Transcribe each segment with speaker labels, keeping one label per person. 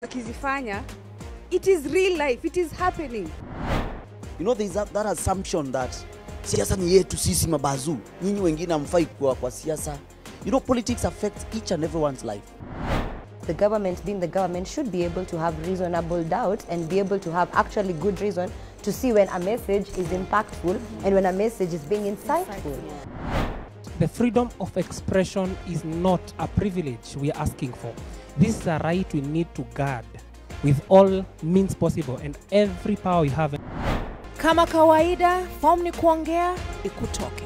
Speaker 1: Akizifanya, it is real life, it is happening.
Speaker 2: You know, there's that assumption that siasa ni yetu sisi mabazu, nyinyi wengine hamfai kwa siasa. You know, politics affects each and everyone's life.
Speaker 3: The government, being the government, should be able to have reasonable doubt and be able to have actually good reason to see when a message is impactful and when a message is being insightful.
Speaker 4: The freedom of expression is not a privilege we are asking for. This is a right we need to guard with all means possible and every power we have.
Speaker 5: Kama kawaida, form ni kuongea, ikutoke.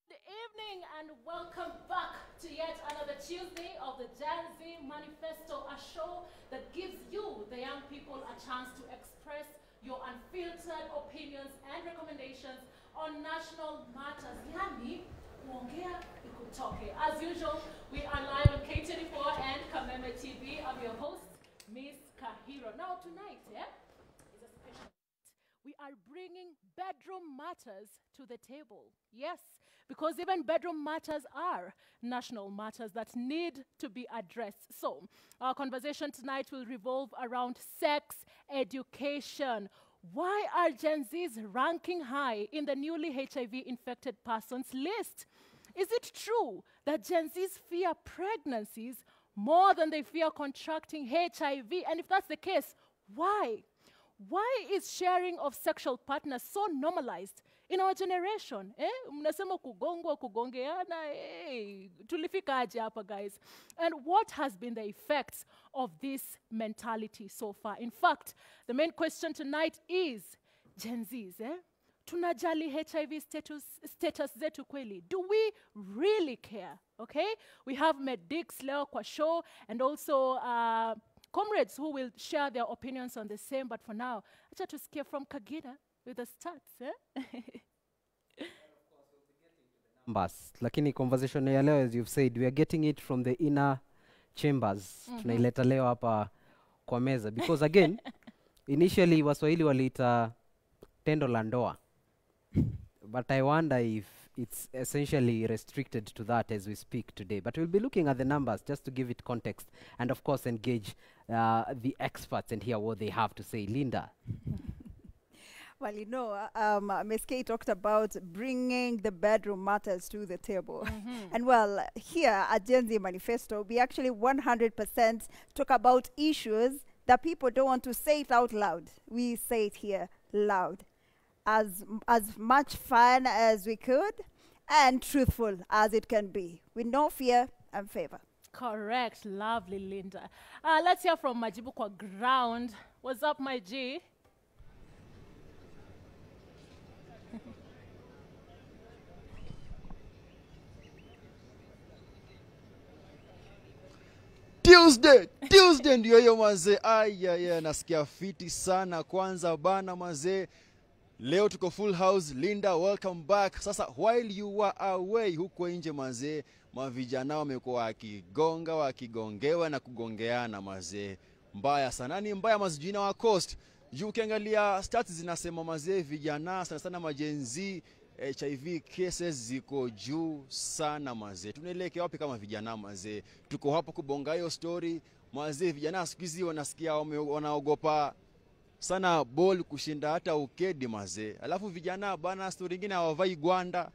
Speaker 6: Good evening and welcome back to yet another Tuesday of the Gen Z Manifesto, a show that gives you, the young people, a chance to express your unfiltered opinions and recommendations on national matters. Yani, kuongea, ikutoke. As usual, we are live on K24 and Kameme TV. I'm your host, Miss Kahiro. Now tonight, is a special night. We are bringing bedroom matters to the table. Yes, because even bedroom matters are national matters that need to be addressed. So, our conversation tonight will revolve around sex education. Why are Gen Zs ranking high in the newly HIV-infected persons list? Is it true that Gen Zs fear pregnancies more than they fear contracting HIV? And if that's the case, why? Why is sharing of sexual partners so normalized in our generation? Mnasema kugongwa, kugongeana, tulifika aje hapa, guys? And what has been the effects of this mentality so far? In fact, the main question tonight is, Gen Zs, Tunajali HIV status zetu kweli? Do we really care? Okay? We have Medix leo kwa show and also comrades who will share their opinions on the same. But for now, acha tusikie from Kagina with the stats.
Speaker 7: Numbers. Lakini conversation ya leo, as you've said, we are getting it from the inner chambers. Tunaileta leo hapa kwa meza. Because again, initially Waswahili waliita tendo la ndoa. But I wonder if it's essentially restricted to that as we speak today. But we'll be looking at the numbers just to give it context and of course engage the experts and hear what they have to say. Linda.
Speaker 8: Well, you know, Ms. K talked about bringing the bedroom matters to the table. And well, here at Gen Z Manifesto, we actually 100% talk about issues that people don't want to say it out loud. We say it here loud. As much fun as we could and truthful as it can be, with no fear and favor.
Speaker 6: Correct. Lovely, Linda. Let's hear from Majibu kwa ground. What's up, my G?
Speaker 9: Tuesday ndio hiyo mazee. Nasikia fiti sana kwanza bana mazee. Leo tuko full house. Linda, welcome back. Sasa while you were away huko nje mazee, mavijana wamekuwa wakigongewa na kugongeana mazee. Mbaya sana. Ni mbaya mazijina wa coast. Ukiangalia stats zinasema mazee vijana sana majenzi HIV cases ziko juu sana mazee. Tunaelekea wapi kama vijana mazee? Tuko hapo kubonga hiyo story mazee. Vijana siku hizi wanasikia wanaogopa sana ball kushinda hata ukedi mazee. Alafu vijana bana story nyingine hawavai gwanda,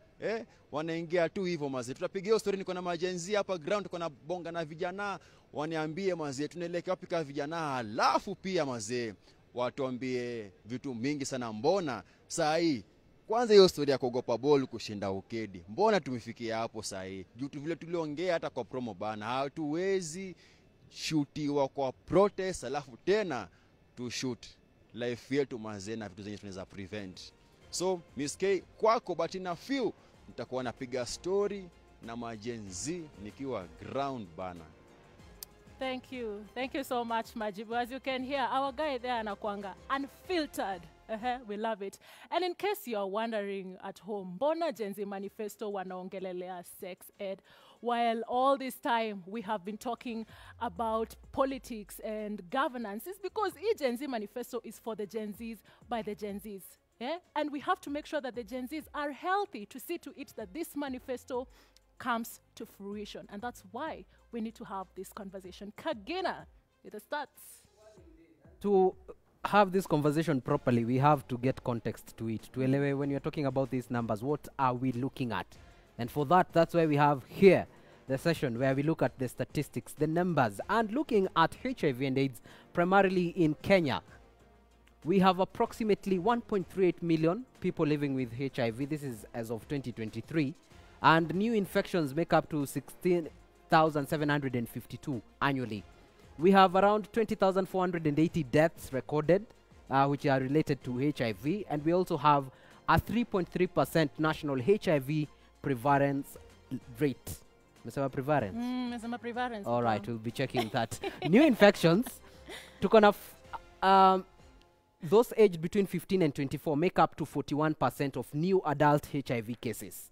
Speaker 9: wanaingia tu hivyo mazee. Tutapiga hiyo story, niko na majenzi hapa ground, tuko na bonga na vijana, waniambie mazee tunaelekea wapi kama vijana. Alafu pia mazee watuambie vitu mingi sana. Mbona saa hii kwanza hiyo story ya kuogopa ball kushinda ukedi, mbona tumefikia hapo saa hii? Juu tu vile tuliongea hata kwa promo bana, hatuwezi shootiwa kwa protest alafu tena to shoot life yetu mazee na vitu zenye tunaweza prevent. So Miss K, kwako but in a few nitakuwa napiga story na majenzi nikiwa ground bana.
Speaker 6: Thank you. Thank you so much, Majibu. As you can hear, our guy there anakuanga unfiltered. We love it. And in case you are wondering at home, mbona Gen Z Manifesto wanaongelelea sex ed? While all this time we have been talking about politics and governance, it's because Gen Z Manifesto is for the Gen Zs by the Gen Zs. And we have to make sure that the Gen Zs are healthy to see to it that this manifesto comes to fruition. And that's why we need to have this conversation. Kagina, with the stats.
Speaker 7: To have this conversation properly, we have to get context to it. To elewe, when you're talking about these numbers, what are we looking at? And for that, that's why we have here the session where we look at the statistics, the numbers, and looking at HIV and AIDS primarily in Kenya. We have approximately 1.38 million people living with HIV. This is as of 2023. And new infections make up to 16,752 annually. We have around 20,480 deaths recorded, which are related to HIV. And we also have a 3.3% national HIV prevalence rate. Mesema prevalence?
Speaker 6: Mesema prevalence.
Speaker 7: All right, we'll be checking that. New infections, those aged between 15 and 24 make up to 41% of new adult HIV cases.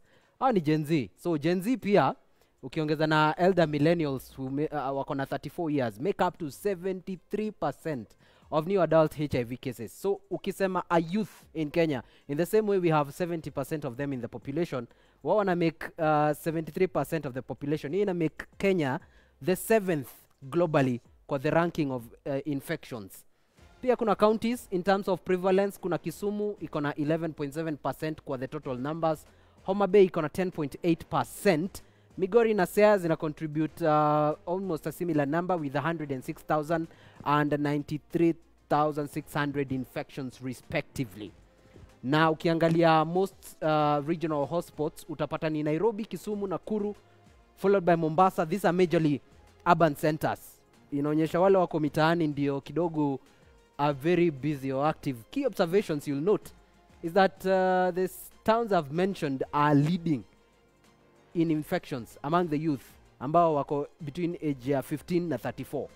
Speaker 7: Ni Gen Z. So Gen Z pia, ukiongeza na elder millennials who wako na 34 years, make up to 73% of new adult HIV cases. So ukisema a youth in Kenya, in the same way we have 70% of them in the population, we want to make 73% of the population. Hii ina make Kenya the 7th globally kwa the ranking of infections. Pia kuna counties in terms of prevalence. Kuna Kisumu iko na 11.7% kwa the total numbers. Homa Bay iko na 10.8%. Migori na Siaya zina contribute almost a similar number with 106,000 and 93,600 infections respectively. Na ukiangalia most regional hotspots utapata ni Nairobi, Kisumu, Nakuru, followed by Mombasa. These are majorly urban centers. Inaonyesha wale wako mitaani ndio kidogo are very busy or active. Key observations you'll note is that the towns I've mentioned are leading in infections among the youth ambao wako between age 15 na 34.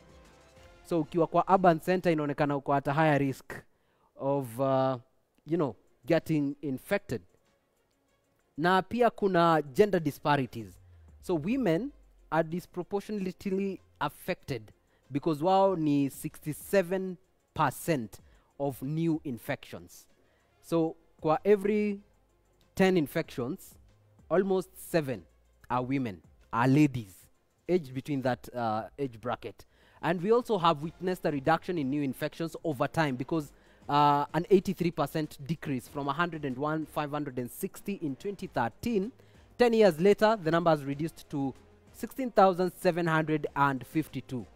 Speaker 7: So ukiwa kwa urban center inaonekana uko at a higher risk of getting infected. Na pia kuna gender disparities. So women are disproportionately affected because wao ni 67% of new infections. So kwa every 10 infections, almost 7 are women, are ladies, aged between that age bracket. And we also have witnessed a reduction in new infections over time because an 83% decrease from 101,560 in 2013. 10 years later, the number has reduced to 16,752.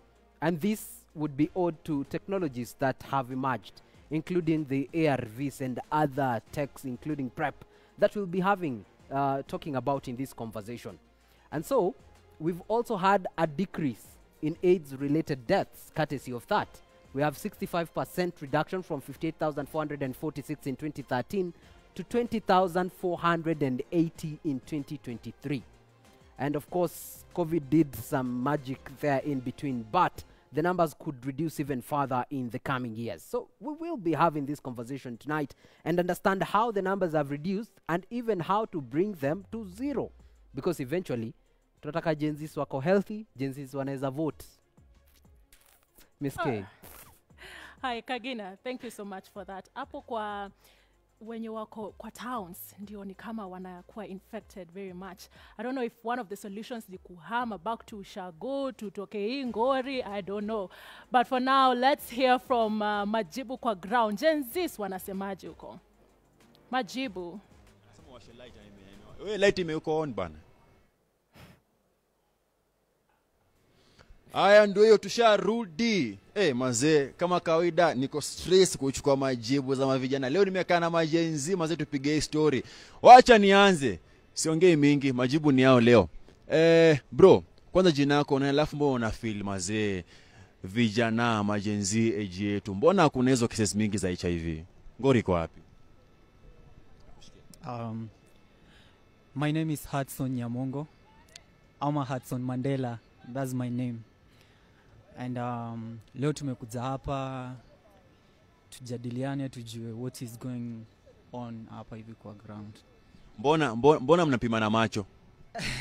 Speaker 7: And this would be owed to technologies that have emerged, including the ARVs and other techs, including PrEP, that we'll be having, talking about in this conversation. And so, we've also had a decrease in AIDS-related deaths, courtesy of that. We have 65% reduction from 58,446 in 2013 to 20,480 in 2023. And of course, COVID did some magic there in between, but the numbers could reduce even further in the coming years. So we will be having this conversation tonight and understand how the numbers have reduced and even how to bring them to zero. Because eventually, tunataka Gen Zs wako healthy, Gen Zs wanaweza vote. Miss K.
Speaker 6: Hi, Kagina. Thank you so much for that. Apo kwa wenye wako kwa towns ndio ni kama wanakuwa infected very much. I don't know if one of the solutions ni kuhama back to Ushago, tutoke Ngori, I don't know. But for now, let's hear from Majibu kwa ground. Gen Zs wanasemaje huko? Majibu.
Speaker 9: Nasema washe light ime. Wewe light imeuko on bana. Aya ndio hiyo tusharudi. Mazee, kama kawaida niko stress kuchukua majibu za mavijana. Leo nimekaa na majenzi, mazee tupige story. Wacha nianze. Siongei mingi, majibu ni yao leo. Bro, kwanza jina lako na alafu mbona una feel mazee vijana majenzi age yetu. Mbona kuna hizo cases mingi za HIV? Ngori iko wapi?
Speaker 10: My name is Hudson Nyamongo. I'm a Hudson Mandela. That's my name. And leo tumekuja hapa tujadiliane tujue what is going on hapa hivi kwa ground.
Speaker 9: Mbona mnapima na macho?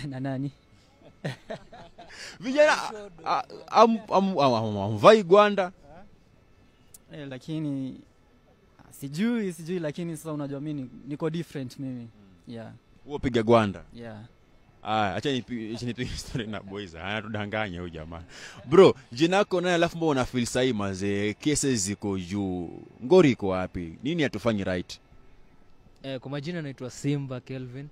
Speaker 10: Na nani?
Speaker 9: Vijana amvai gwanda.
Speaker 10: Lakini sijui lakini sasa unajua mimi niko different mimi. Yeah.
Speaker 9: Upiga gwanda.
Speaker 10: Yeah.
Speaker 9: Acha nipige story na boys. Anatudanganya huyu jamaa. Bro, jina lako nani alafu mbona una feel sahi maze? Cases ziko juu. Ngori iko wapi? Nini hatufanyi right?
Speaker 11: Kwa majina naitwa Simba Kelvin.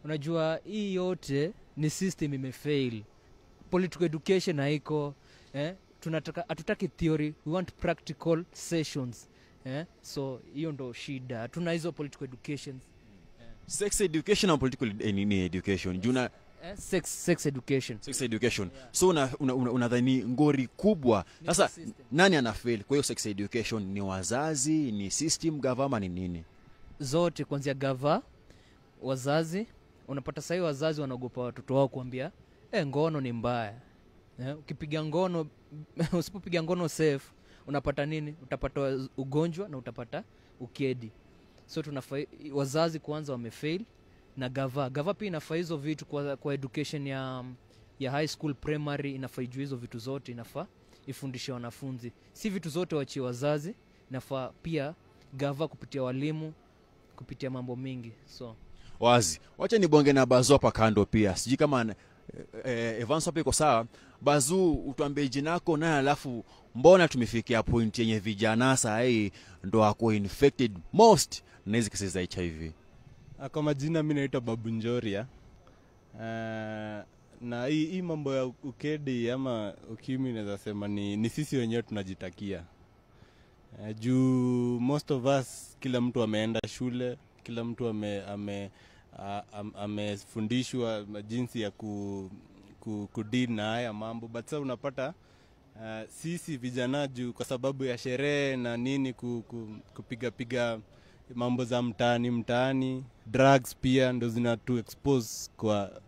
Speaker 11: Unajua hii yote ni system imefail. Political education haiko. Hatutaki theory, we want practical sessions. So hiyo ndo shida. Tuna hizo political educations.
Speaker 9: Sex education and political education. Juna
Speaker 11: sex education.
Speaker 9: Sex education. Yeah. So unadhani ngori kubwa. Sasa nani anafail kwa hiyo sex education? Ni wazazi, ni system, government, ni nini?
Speaker 11: Zote kuanzia gava, wazazi. Unapata sahi wazazi wanaogopa watoto wao kuambia ngono ni mbaya. Ukipiga ngono usipopiga ngono safe unapata nini? Utapata ugonjwa na utapata ukedi. So wazazi kwanza wamefail na gava pia inafaa hizo vitu kwa education ya high school, primary, inafaa ijue hizo vitu zote, inafaa ifundishe wanafunzi. Si vitu zote waachie wazazi, inafaa pia gava kupitia walimu, kupitia mambo mingi. So
Speaker 9: wazi. Wacha nibonge na Bazu hapa kando pia. Siji kama Evans hapo iko sawa. Bazu, utuambie jina lako na alafu mbona tumefikia point yenye vijana sasa ndo wako infected most na hizi kesi za HIV?
Speaker 12: Kwa majina mimi naitwa Babu Njoria. Na hii mambo ya ukedi ama ukimwi naweza sema ni sisi wenyewe tunajitakia. Juu most of us, kila mtu ameenda shule, kila mtu amefundishwa jinsi ya kudeal na haya mambo, but sasa unapata sisi vijana juu kwa sababu ya sherehe na nini kupiga mambo za mtaani, drugs pia ndo zinatu expose kwa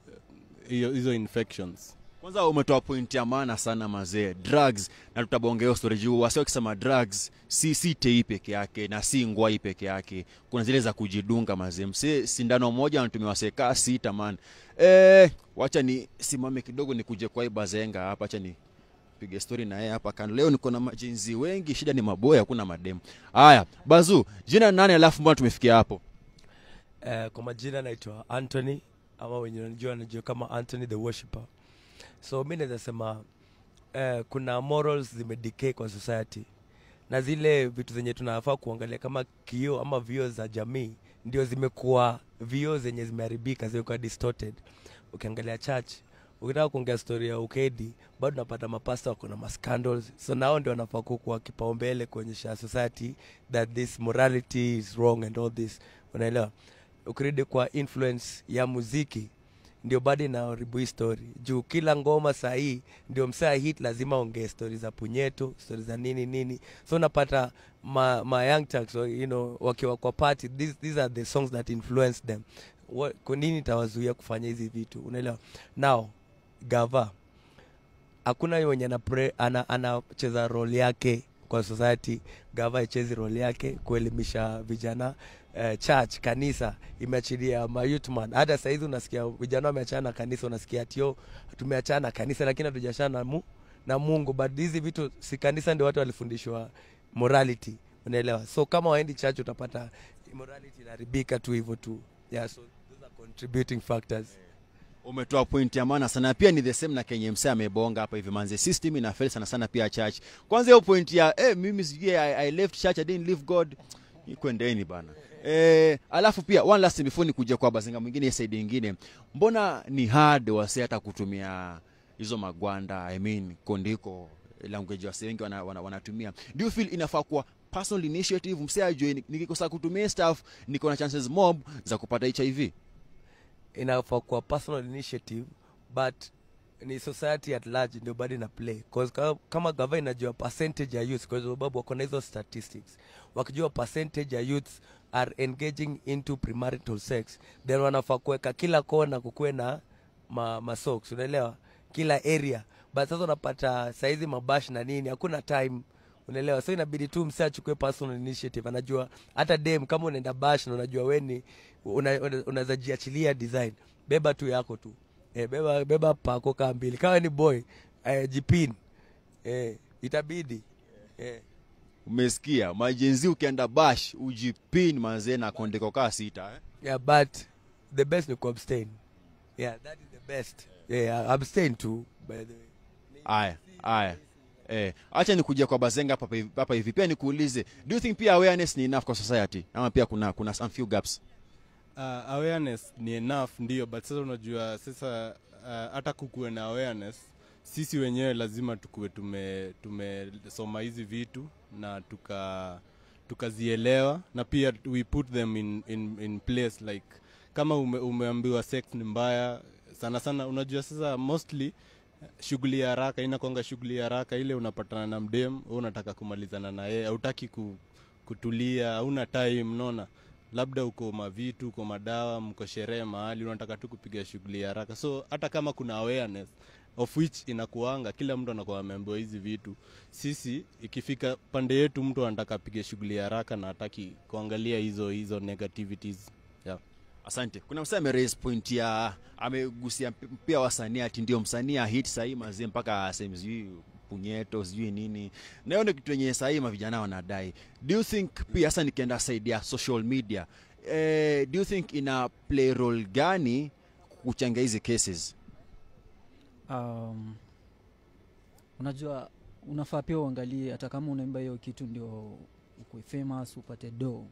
Speaker 12: hizo infections.
Speaker 9: Kwanza umetoa point ya maana sana mazee, drugs, na tutabongea story juu wasio kisema drugs si tei peke yake na si ngwai peke yake. Kuna zile za kujidunga mazee. Mse sindano moja anatumiwa seka 6 man. Wacha ni simame kidogo nikuje kwa Bazenga hapa, acha ni pige story na yeye hapa kando. Leo niko na majinzi wengi, shida ni maboya, hakuna mademu. Haya, Bazu, jina nani alafu mbona tumefikia hapo?
Speaker 13: Kwa majina naitwa Anthony, ama wenyewe wanajua kama Anthony the Worshipper. So mimi naweza sema kuna morals zimedecay kwa society, na zile vitu zenye tunafaa kuangalia kama kioo ama vioo za jamii ndio zimekuwa vioo zenye zimeharibika, zimekuwa distorted. Ukiangalia church, ukitaka kuongea story ya ukedi, bado unapata mapasta wako na scandals. So nao ndio wanafaa kuwa kipaumbele kuonyesha society that this morality is wrong and all this. Unaelewa? Ukirudi kwa influence ya muziki, ndio bado inaharibu hii story. Juu kila ngoma sahi ndio msaa hit lazima ongee stories za punyeto, stories za nini. So unapata ma young tucks, wakiwa kwa party, these are the songs that influence them. Kwa nini tawazuia kufanya hizi vitu? Unaelewa? Now gava, hakuna mwenye anacheza role yake kwa society. Gava haichezi role yake kuelimisha vijana. Church, kanisa imeachilia youth man. Hata sasa hizi unasikia vijana wameachana kanisa, unasikia atio tumeachana kanisa lakini hatujachana na Mungu. But hizi vitu si kanisa ndio watu walifundishwa morality, unaelewa? So kama waendi church utapata morality inaribika tu hivyo tu. Yeah, so those are contributing factors.
Speaker 9: Umetoa point ya maana sana, pia ni the same na Kenya msea amebonga hapa hivi manze, system ina fail sana pia church. Kwanza hiyo point ya mimi sijui I left church, I didn't leave God, ikwendeni bana. Alafu pia one last before ni kuja kwa Bazenga mwingine side nyingine, mbona ni hard wase hata kutumia hizo magwanda, I mean kondiko language wase wengi wanatumia? Do you feel inafaa kuwa personal initiative, msea ajue nikikosa kutumia stuff niko na chances mob za kupata HIV?
Speaker 13: Inafaa kuwa personal initiative, but ni society at large ndio bado na play. Because kama gava inajua percentage ya youth, kwa sababu wako na hizo statistics, wakijua percentage ya youth are engaging into premarital sex, then wanafaa kuweka kila kona kukuwe na masocks, unaelewa? Kila area. But sasa unapata saizi mabash na nini, hakuna time, unaelewa? So inabidi tu msee achukue personal initiative. Anajua hata dem kama unaenda bash na unajua weni unaweza jiachilia design, beba tu yako tu. Beba pako kama mbili. Kama ni boy, jipin. Itabidi.
Speaker 9: Umesikia? Majenzi ukienda bash ujipin manze na kondeko kaa 6
Speaker 13: Yeah, but the best ni ku abstain. Yeah, that is the best. Yeah, I'm staying too, by the way.
Speaker 9: Aya. Acha nikuje kwa Bazenga hapa hivi. Pia nikuulize, do you think pia awareness ni enough kwa society? Ama pia kuna some few gaps?
Speaker 12: Awareness ni enough ndio, but sasa unajua sasa hata kukuwe na awareness, sisi wenyewe lazima tukuwe tumesoma hizi vitu na tukazielewa, na pia we put them in place. Like kama umeambiwa sex ni mbaya sana, unajua sasa mostly shughuli ya haraka inakuanga shughuli ya haraka ile, unapatana na mdem, wewe unataka kumalizana na yeye, hutaki kutulia, hauna time, unaona, labda uko mavitu, uko madawa, mko sherehe mahali, unataka tu kupiga shughuli ya haraka. So hata kama kuna awareness of which inakuanga kila mtu anakuwa ameambiwa hizi vitu, sisi ikifika pande yetu mtu anataka apige shughuli ya haraka na hataki kuangalia hizo negativities. Yeah.
Speaker 9: Asante. Kuna msanii raise point ya amegusia pia wasanii ati ndio msanii hit sahi mazee mpaka same sijui punyeto sijui nini. Na hiyo ndio kitu yenye sahi mavijana wanadai. Do you think pia sasa nikienda side ya social media, do you think ina play role gani kuchangia hizi cases?
Speaker 10: Unajua unafaa pia uangalie hata kama unaimba hiyo kitu ndio ukue famous upate do.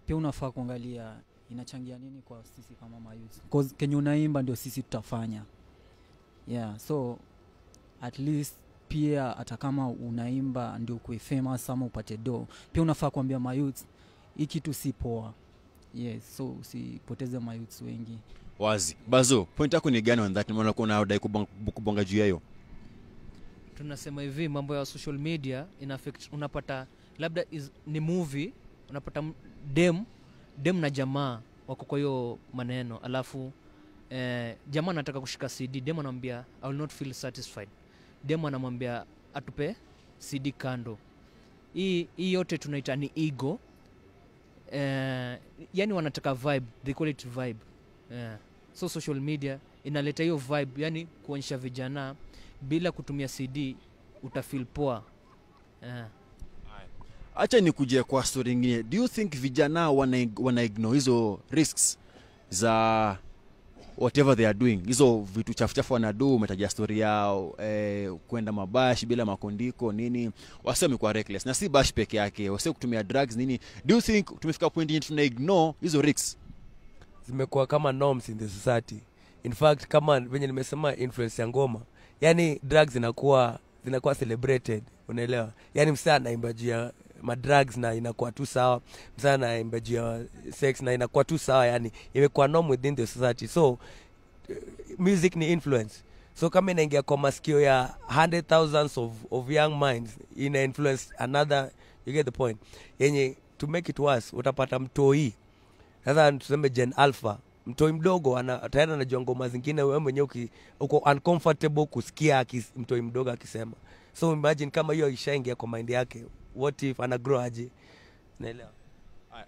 Speaker 10: Pia unafaa kuangalia inachangia nini kwa sisi kama mayouth, because kenye unaimba ndio sisi tutafanya. Yeah, so at least pia hata kama unaimba ndio ukue famous ama upate do, pia unafaa kuambia mayouth hii kitu si poa. Yes, so usipoteze mayouth wengi.
Speaker 9: Wazi. Bazo, point yako ni gani on that? Mbona kuna udai kubonga juu hiyo?
Speaker 11: Tunasema hivi, mambo ya social media ina affect, unapata labda ni movie, unapata dem na jamaa wako kwa hiyo maneno, alafu jamaa anataka kushika CD, dem anamwambia I will not feel satisfied, dem anamwambia atupe CD kando. Hii yote tunaita ni ego. Yani wanataka vibe, they call it vibe. So social media inaleta hiyo vibe, yani kuonyesha vijana bila kutumia CD utafeel poa.
Speaker 9: Acha nikuje kwa story nyingine. Do you think vijana wana ignore hizo risks za whatever they are doing? Hizo vitu chafu wanadu, umetaja story yao, kwenda mabash bila makondiko nini, waseme kwa reckless. Na si bash peke yake, waseme kutumia drugs nini. Do you think tumefika point yenye tuna ignore hizo risks?
Speaker 13: Zimekuwa kama norms in the society. In fact, kama venye nimesema influence ya ngoma, yani drugs zinakuwa celebrated, unaelewa? Yani msana anaimba juu ya madrugs na inakuwa tu sawa, msana anaimba juu ya sex na inakuwa tu sawa, yani imekuwa norm within the society. So music ni influence. So kama inaingia kwa masikio ya 100,000 of young minds, ina influence another, you get the point. Yenye to make it worse, utapata mtoi, sasa tuseme Gen Alpha, mtoi mdogo tayari anajua ngoma zingine, wewe mwenyewe uko uncomfortable kusikia mtoi mdogo akisema. So imagine kama hiyo ishaingia kwa mind yake, what if ana grow aje? Naelewa.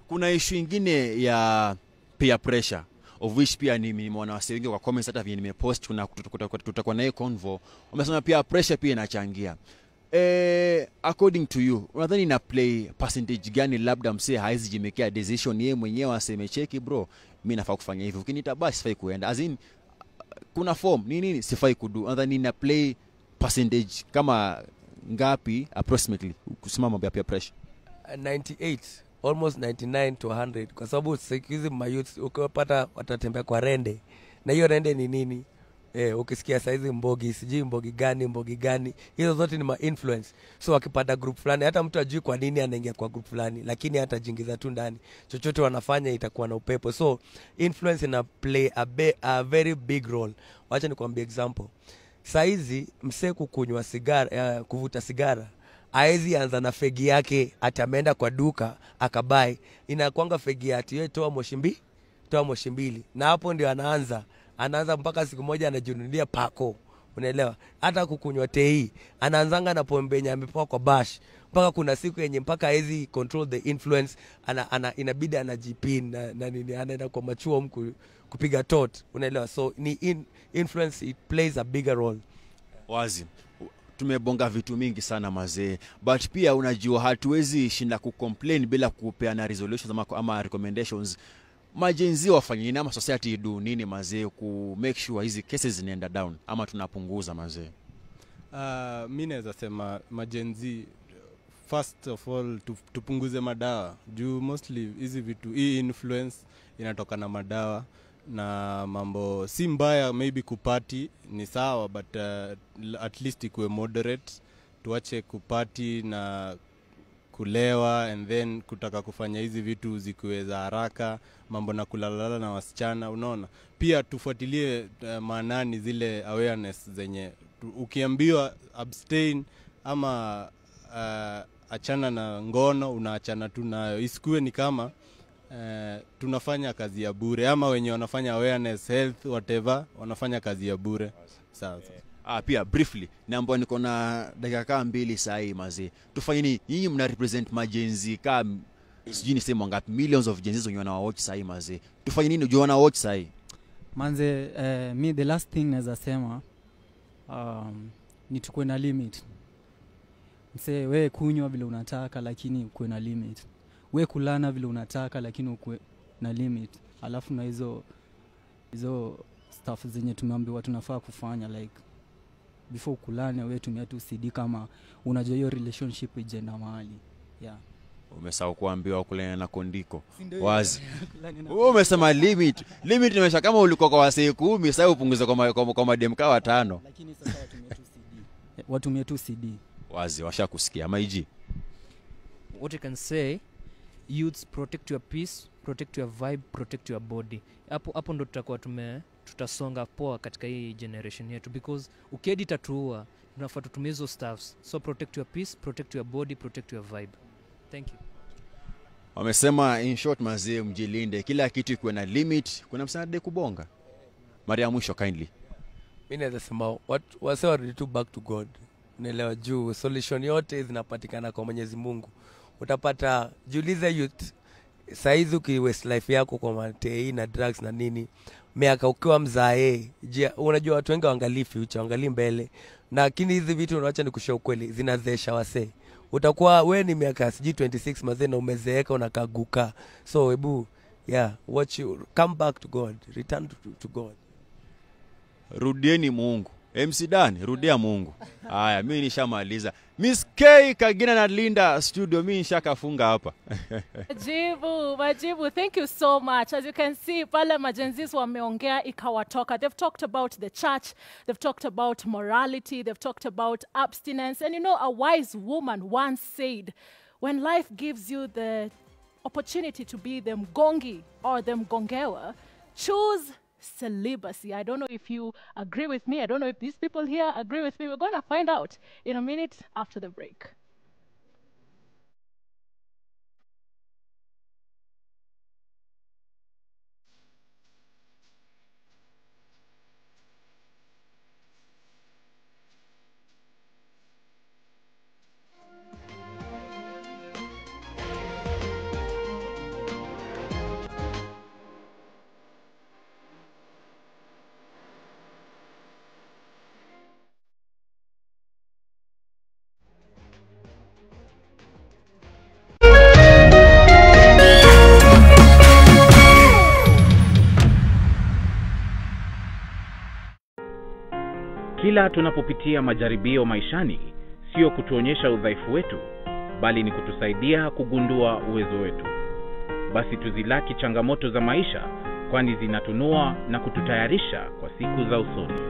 Speaker 9: Kuna issue nyingine ya peer pressure, of which pia nimeona wase wengi kwa comments, hata vile nimepost tutakuwa na hiyo convo, wamesema peer pressure pia inachangia. According to you, unadhani ina play percentage gani labda msee haizi jimekea decision yeye mwenyewe aseme cheki bro, mimi nafaa kufanya hivi, ukiniita basi sifai kuenda, as in kuna form nini sifai kudu? Unadhani ina play percentage kama ngapi approximately kusema mambo ya peer pressure?
Speaker 13: 98, almost 99 to 100, kwa sababu sikizi mayouth ukipata watatembea kwa rende, na hiyo rende ni nini? Ukisikia saizi mbogi, sijui mbogi gani, hizo zote ni ma-influence. So wakipata group fulani, hata mtu ajui kwa nini anaingia kwa group fulani, lakini hata jingiza tu ndani, chochote wanafanya itakuwa na upepo. So influence ina play a very big role. Wacha nikwambie example. Saizi msee kukunywa sigara, kuvuta sigara, aezi anza na fegi yake, atameenda kwa duka akabai, inakuanga fegi ati yeye toa moshi mbili, na hapo ndio anaanza mpaka siku moja anajinunulia pako, unaelewa? Hata kukunywa tei anaanzanga na pombe yenye amepewa kwa bash, mpaka kuna siku yenye mpaka hizi control the influence, inabidi anajipin na nini, anaenda kwa machuo kupiga tot, unaelewa? So ni influence, it plays a bigger role.
Speaker 9: Wazi. Tumebonga vitu mingi sana mazee, but pia unajua hatuwezi shinda kucomplain bila kupeana resolutions ama recommendations. majenzi wafanye nini ama society do nini mazee ku make sure hizi cases zinaenda down ama tunapunguza mazee?
Speaker 12: Mimi naweza sema majenzi first of all tupunguze madawa. Juu mostly hizi vitu hii influence inatoka na madawa na mambo si mbaya, maybe kupati ni sawa but at least ikuwe moderate. Tuache kupati na kulewa and then kutaka kufanya hizi vitu zikuwe za haraka, mambo na kulalala na wasichana, unaona. Pia tufuatilie maanani zile awareness zenye ukiambiwa abstain ama achana na ngono, unaachana tu nayo. Isikuwe ni kama tunafanya kazi ya bure, ama wenye wanafanya awareness health whatever wanafanya kazi ya bure. Sawa.
Speaker 9: Pia briefly naomba niko na dakika 2 saa hii mazee. Tufanye nini? Nyinyi mna represent majenzi kama sijui niseme ngapi millions of jenzi wenye wana watch saa hii mazee. Tufanye nini ujue wana watch saa hii?
Speaker 10: Manze me the last thing naweza sema ni tukue na limit. Mse wewe kunywa vile unataka lakini ukue na limit. Wewe kulana vile unataka lakini ukue na limit. Alafu na hizo stuff zenye tumeambiwa tunafaa kufanya like before kulane wewe tumia tu CD kama unajua hiyo relationship ijenda mahali. Yeah.
Speaker 9: Umesahau kuambiwa kulana na kondiko. Wazi. Wewe umesema limit. Limit nimesha kama ulikuwa kwa wasee 10 sasa upunguze kwa madem kawa 5.
Speaker 10: Lakini sasa watumie tu CD. Watumie tu CD.
Speaker 9: Wazi washakusikia maiji.
Speaker 11: What you can say, youths, protect your peace, protect your vibe, protect your body. Hapo ndo tutakuwa tutasonga poa katika hii generation yetu, because ukiedi tatuua tunafaa tutumie hizo stuffs. So protect your peace, protect your body, protect your vibe. Thank you.
Speaker 9: Wamesema in short mazee mjilinde, kila kitu ikuwe na limit. Kuna msaada kubonga. Maria mwisho kindly.
Speaker 13: Mimi naweza sema wase warudi tu back to God. Unaelewa, juu solution yote zinapatikana kwa Mwenyezi Mungu. Utapata jiulize youth saizi ukiwaste life yako kwa matei na drugs na nini, miaka ukiwa mzae, unajua watu wengi waangalie future, waangalie mbele, lakini hizi vitu unaacha ni kushia ukweli zinazeesha wase. Utakuwa wewe ni miaka 26 mazee na umezeeka unakaguka. So hebu watch you come back to God, return to God.
Speaker 9: Rudieni Mungu. MC Dan, rudia Mungu. Haya, mimi nishamaliza. Miss K Kagina na Linda studio, mimi nishakafunga hapa.
Speaker 6: Majibu, thank you so much. As you can see, pale majenzis wameongea ikawatoka. They've talked about the church, they've talked about morality, they've talked about abstinence. And you know, a wise woman once said, when life gives you the opportunity to be the mgongi or the mgongewa, choose celibacy. I don't know if you agree with me. I don't know if these people here agree with me. We're going to find out in a minute after the break.
Speaker 14: Kila tunapopitia majaribio maishani, sio kutuonyesha udhaifu wetu, bali ni kutusaidia kugundua uwezo wetu. Basi tuzilaki changamoto za maisha, kwani zinatunua na kututayarisha kwa siku za usoni.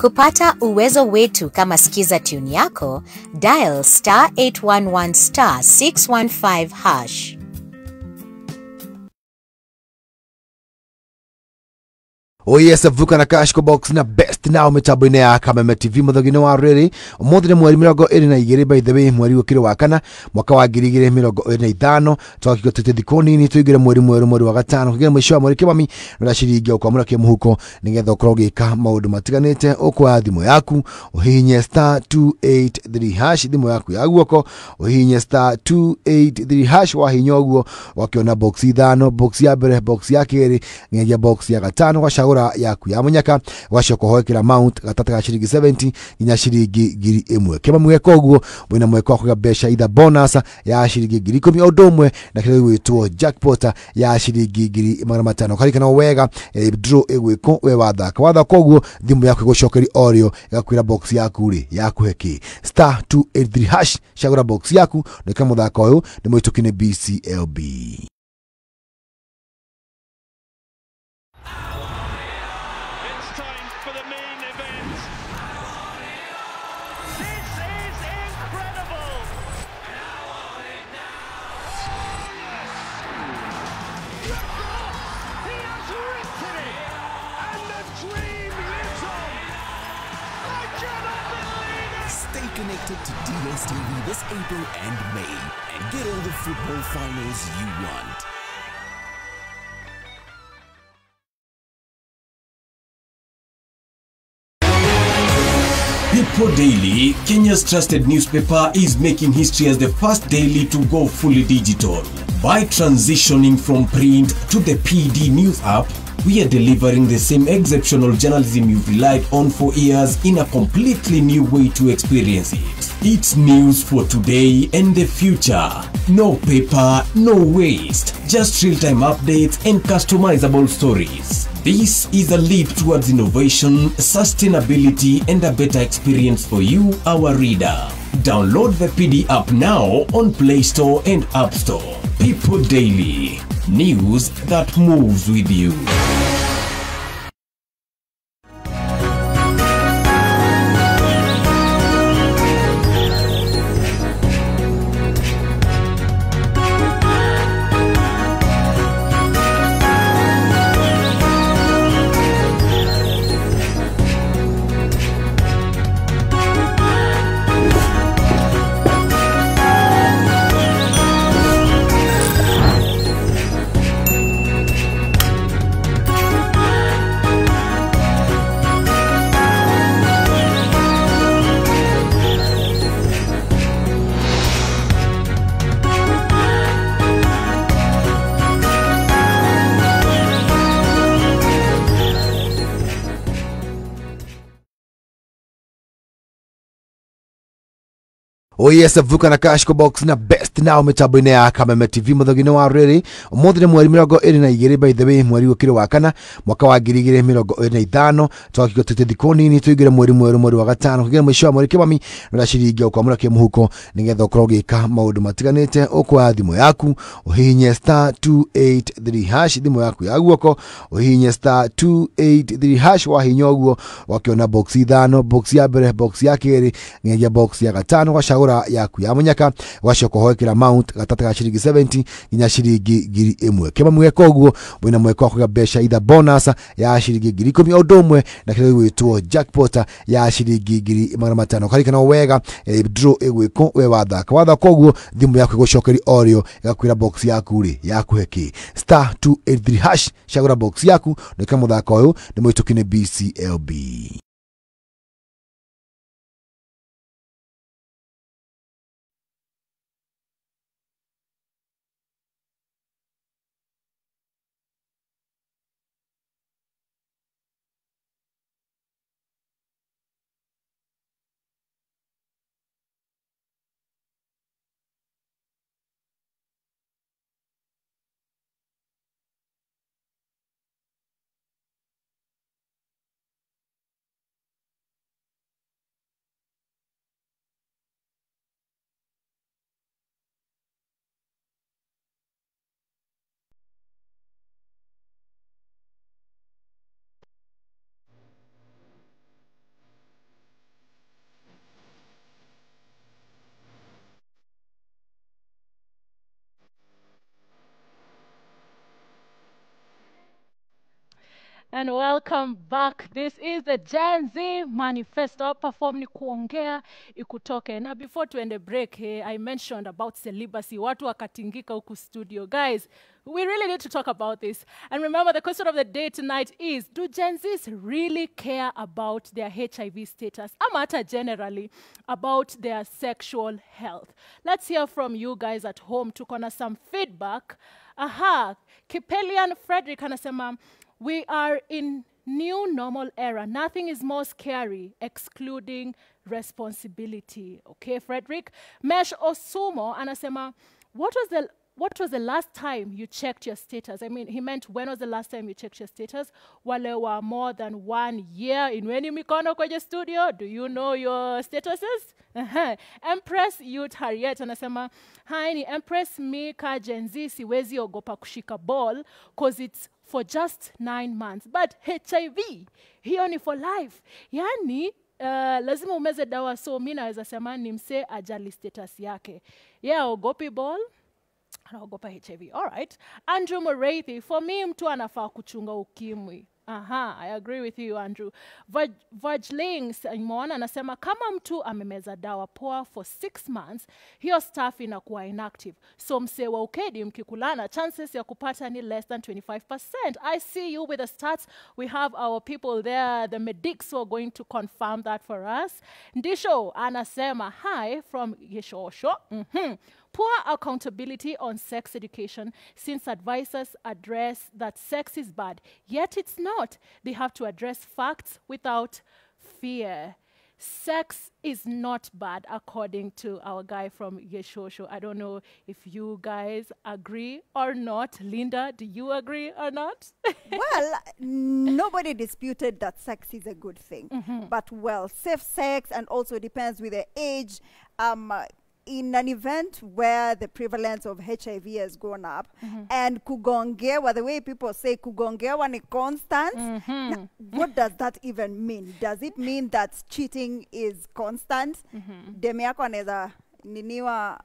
Speaker 15: Kupata uwezo wetu kama sikiza tune yako, dial *811 *615#.
Speaker 16: Yes, vuka na cash ko box na best now metabine ya kama TV muthogino wa riri umuthire mweri 22 by the way mweri ukire wa kana mwaka wa 2025 twakiko tutithikoni ni tuigire mweri wa gatano kugira mwisho wa mweri kibami na shiringi kwa mura muhuko nigetha ukorogika maundu matiganite ukwa thimu yaku uhinye *283# thimu yaku ya guoko uhinye *283# wahinyo guo wakiona box ithano, box ya mbere, box ya keri nginya box ya gatano washagura cagũra yaku ya mũnyaka ũgacoka ũhoekera amount gatata ga ciringi 70 nginya ciringi 1000 kĩma mweka ũguo wĩna mweka wa kũiga mbeca either bonus ya ciringi 10,000 o ũndũ ũmwe na kĩrĩa gwĩtwo jackpot ya ciringi 500 karikana wega draw ĩgwĩkwo we wathaka ũguo thimũ yaku ĩgũcokeria oreo ĩgakwĩra box yaku rĩ yakũhe kĩ star 283 hash cagũra box yaku na ĩka mũthaka ũyũ nĩ mũhĩtũkie BCLB.
Speaker 17: Stay connected to DSTV this April and May and get all the football finals you want.
Speaker 18: People Daily, Kenya's trusted newspaper, is making history as the first daily to go fully digital. By transitioning from print to the PD News app, we are delivering the same exceptional journalism you've relied on for years in a completely new way to experience it. It's news for today and the future. No paper, no waste. Just real-time updates and customizable stories. This is a leap towards innovation, sustainability, and a better experience for you, our reader. Download the PD app now on Play Store and App Store. People Daily. News that moves with you.
Speaker 16: Oh yes, vuka na cash box na best now mitambo-inĩ ya Kameme TV mũthogini wa rĩrĩ ũmũthĩ nĩ mweri 22 by the way mweri ũkĩrĩ wa kana mwaka wa 2025 twakĩko tũtĩ thikũ nini tũingĩre mweri mwerũ mweri wa gatano kũgera mũico wa mweri kĩmami na ciringi ũkwamũra kĩmũhuko nĩgetha ũkorwo ũgĩka maũndũ matiganĩte ũkwa thimũ yaku ũhihinye star 283 hash thimũ yaku ya guoko ũhihinye star 283 hash wahihinya ũguo wakĩona box ithano box ya mbere box ya kerĩ nginyagia box ya gatano wacagũra yaku ya mũnyaka wacoka ũhoekera amount gatata ga ciringi 70 nginya ciringi 1000 kĩma mweka ũguo wĩna mweka wa kũiga mbeca either bonus ya ciringi 10,000 o ũndũ ũmwe na kĩrĩa gwĩtwo jackpot ya ciringi 500 karikana wega draw ĩgwĩkwo we wathaka ũguo thimũ yaku ĩgũcokeria oreo ĩgakwĩra box yaku rĩ yakũhe kĩ star 283 hash cagũra box yaku na ĩka mũthaka ũyũ nĩ mũhĩtũkie BCLB.
Speaker 6: And welcome back. This is the Gen Z Manifesto. Perform ni kuongea ikutoke. Now before to end the break, I mentioned about celibacy. Watu wakatingika huku studio. Guys, we really need to talk about this. And remember, the question of the day tonight is, do Gen Zs really care about their HIV status? Amata generally about their sexual health. Let's hear from you guys at home. Tukona some feedback. Aha, Kipelian Frederick anasema, we are in New normal era. Nothing is more scary, excluding responsibility. Okay, Frederick? Mesh Osumo anasema, what was the last time you checked your status? I mean, he meant when was the last time you checked your status? Wale wa more than 1 year in weni mikono kwenye studio. Do you know your statuses? Empress Youth Harriet anasema, hi, ni Empress mi ka Gen Z siwezi ogopa kushika ball cause it's for just 9 months. But HIV, hiyo ni for life. Yani, lazima umeze dawa, so mi naweza sema ni mse ajali status yake. Yeah, ogopi ball. Anaogopa HIV. All right. Andrew Moreithi, for me mtu anafaa kuchunga ukimwi. Aha, I agree with you, Andrew. Vajling Simon anasema kama mtu amemeza dawa poa for 6 months, hiyo staff inakuwa inactive. So mse wa ukedi mkikulana, chances ya kupata ni less than 25%. I see you with the stats. We have our people there, the medics, who are going to confirm that for us. Ndisho anasema, hi from Yeshosho. Poor accountability on sex education, since advisors address that sex is bad, yet it's not. They have to address facts without fear. Sex is not bad, according to our guy from Yeshosho. I don't know if you guys agree or not. Linda, do you agree or not?
Speaker 8: Well, nobody disputed that sex is a good thing. But, well, safe sex, and also depends with the age. In an event where the prevalence of HIV has gone up, and kugongewa, the way people say kugongewa ni constant, now, what does that even mean? Does it mean that cheating is constant? Demu yako anaweza niniwa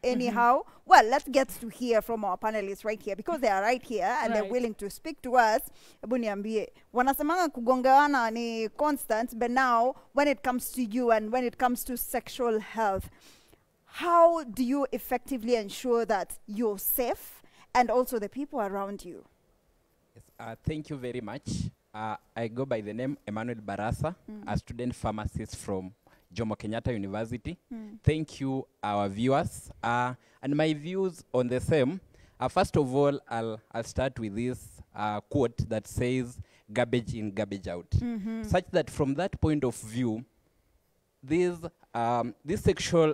Speaker 8: anyhow? Well, let's get to hear from our panelists right here, because they are right here and they're willing to speak to us. Ebu niambie, wanasemanga kugongewana ni constant, but now when it comes to you and when it comes to sexual health, how do you effectively ensure that you're safe and also the people around you?
Speaker 19: Yes, thank you very much. I go by the name Emmanuel Barasa, a student pharmacist from Jomo Kenyatta University. Thank you, our viewers. And my views on the same. First of all, I'll start with this quote that says, garbage in, garbage out. Such that from that point of view, this sexual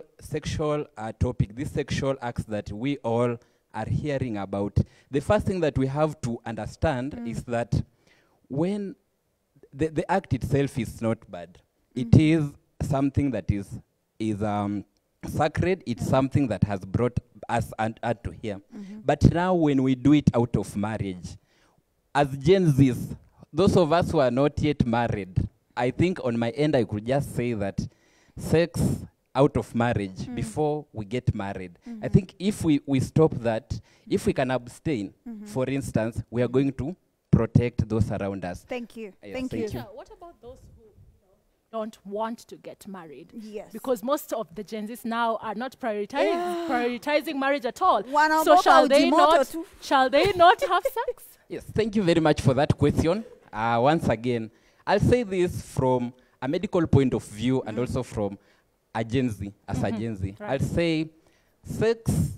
Speaker 19: topic, these sexual acts that we all are hearing about, the first thing that we have to understand is that when the act itself is not bad, it is something that is sacred, it's something that has brought us and to here. But now when we do it out of marriage, as Gen Zs, those of us who are not yet married, I think on my end I could just say that sex out of marriage before we get married. I think if we stop that, if we can abstain, for instance, we are going to protect those around us.
Speaker 8: Thank you.
Speaker 19: Yes,
Speaker 8: thank you.
Speaker 6: What about those who don't want to get married?
Speaker 8: Yes.
Speaker 6: Because most of the Gen Zs now are not prioritizing marriage at all. So
Speaker 8: Wanaogopa
Speaker 6: shall they not have sex?
Speaker 19: Yes, thank you very much for that question. Once again, I'll say this from a medical point of view and also from a Gen Z, as a Gen Z.
Speaker 6: Right.
Speaker 19: I'll say sex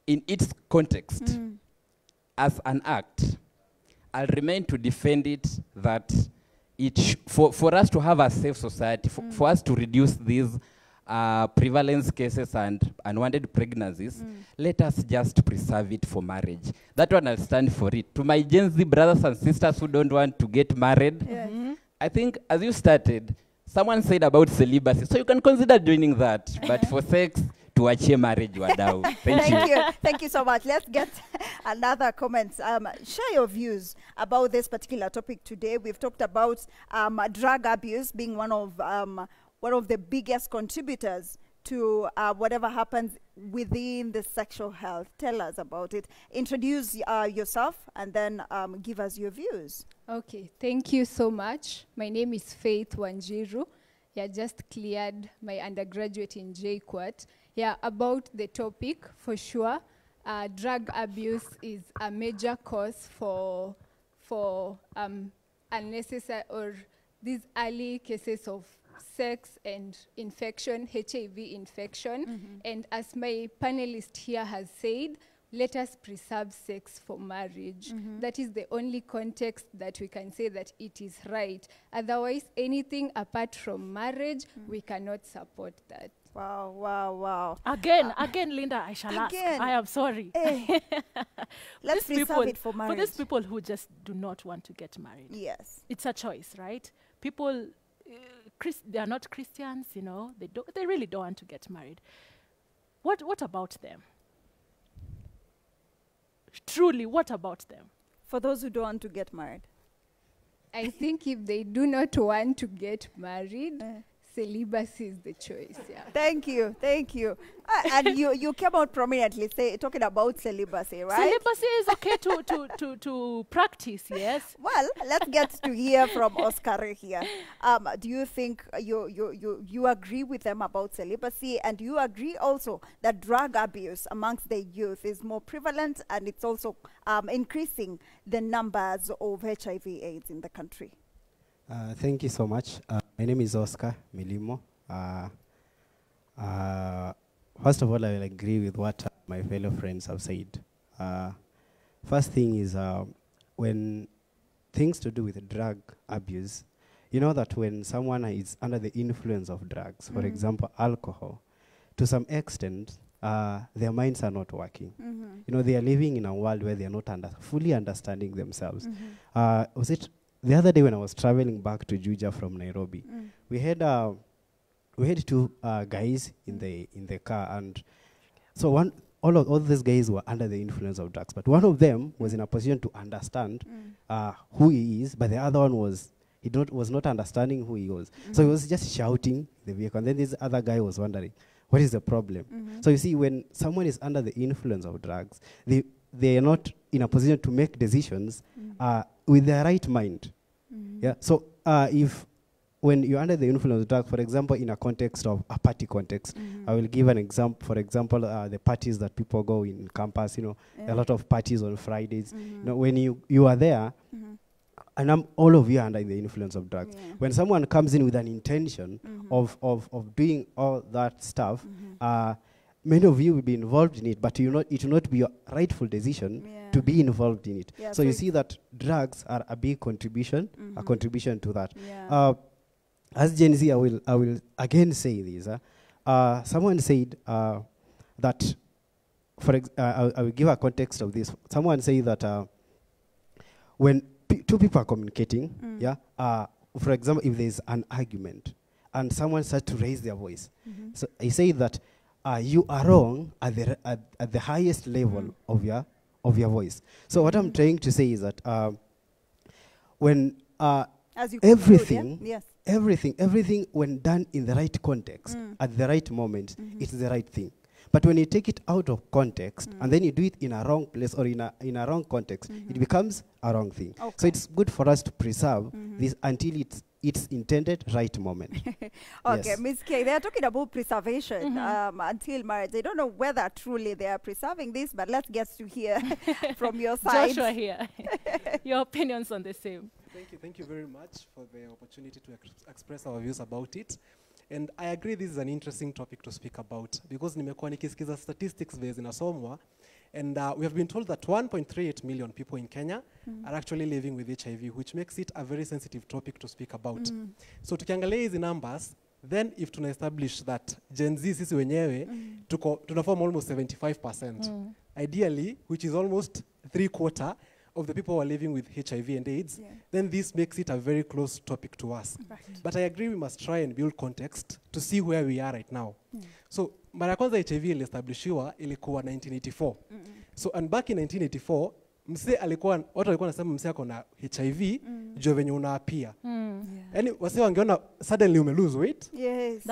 Speaker 19: in its context as an act, I'll remain to defend it that for us to have a safe society, for us to reduce these prevalence cases and unwanted pregnancies, let us just preserve it for marriage. That one I'll stand for it. To my Gen Z brothers and sisters who don't want to get married, I think as you started, someone said about celibacy, so you can consider joining that. But for sex, to achieve marriage, wadau. Thank you.
Speaker 8: Thank you so much. Let's get another comment. Share your views about this particular topic today. We've talked about drug abuse being one of the biggest contributors to whatever happens within the sexual health. Tell us about it. Introduce yourself and then give us your views.
Speaker 20: Okay, thank you so much. My name is Faith Wanjiru. Yeah, just cleared my undergraduate in JQuat. Yeah, about the topic, for sure, drug abuse is a major cause for unnecessary or these early cases of sex and infection, HIV infection. And as my panelist here has said, let us preserve sex for marriage. That is the only context that we can say that it is right. Otherwise, anything apart from marriage, we cannot support that.
Speaker 8: Wow, wow, wow.
Speaker 6: Again, Linda, I shall ask. I am sorry.
Speaker 8: Let's preserve it for marriage.
Speaker 6: For these people who just do not want to get married.
Speaker 8: Yes.
Speaker 6: It's a choice, right? People, they are not Christians, you know. They really don't want to get married. What about them? Truly, what about them?
Speaker 8: For those who don't want to get married.
Speaker 20: I think if they do not want to get married, celibacy is the choice. Yeah.
Speaker 8: Thank you, thank you. And you came out prominently talking about celibacy, right?
Speaker 6: Celibacy is okay to practice, yes.
Speaker 8: Well, let's get to hear from Oscar here. Do you think you agree with them about celibacy, and do you agree also that drug abuse amongst the youth is more prevalent and it's also increasing the numbers of HIV/AIDS in the country?
Speaker 21: Thank you so much. My name is Oscar Milimo. First of all, I will agree with what my fellow friends have said. First thing is when things to do with drug abuse, you know that when someone is under the influence of drugs, for example, alcohol, to some extent, their minds are not working. You know, they are living in a world where they are not fully understanding themselves. Was it the other day when I was traveling back to Juja from Nairobi, we had two guys in the car, and so all these guys were under the influence of drugs, but one of them was in a position to understand who he is, but the other one was not understanding who he was. So he was just shouting in the vehicle, and then this other guy was wondering, what is the problem? So you see, when someone is under the influence of drugs, they are not in a position to make decisions with their right mind. Yeah. So when you're under the influence of drugs, for example, in a context of a party context, I will give an example. For example, the parties that people go in campus, you know, a lot of parties on Fridays. You know, when you are there, and all of you are under the influence of drugs. When someone comes in with an intention of doing all that stuff, many of you will be involved in it, but it will not be your rightful decision to be involved in it. So you see that drugs are a big contribution, a contribution to that. As Gen Z, I will again say this. Someone said that, I will give a context of this. Someone said that when two people are communicating, for example, if there's an argument and someone starts to raise their voice, so I say that you are wrong at the highest level of your voice. So what I'm trying to say is that when everything when done in the right context at the right moment, it's the right thing. But when you take it out of context and then you do it in a wrong place or in a wrong context, it becomes a wrong thing. So it's good for us to preserve this until its intended right moment.
Speaker 8: Okay,
Speaker 21: Yes.
Speaker 8: Ms. K, they are talking about preservation until marriage. I don't know whether truly they are preserving this, but let's get to hear from your side.
Speaker 6: Joshua here. Your opinions on the same.
Speaker 22: Thank you very much for the opportunity to express our views about it. And I agree this is an interesting topic to speak about because nimekuwa nikisikiza statistics vile zinasomwa, and we have been told that 1.38 million people in Kenya are actually living with HIV, which makes it a very sensitive topic to speak about. So tukiangalia hizi numbers, then if tuna establish that Gen Z sisi wenyewe tunaform almost 75%, ideally, which is almost 3/4 of the people who are living with HIV and AIDS, then this makes it a very close topic to us. But I agree we must try and build context to see where we are right now. So mara ya kwanza HIV iliestablishiwa ilikuwa 1984. So and back in 1984, watu walikuwa nasema mse ako na HIV, jua venye unaapia. Yani wase wangeona suddenly ume lose weight,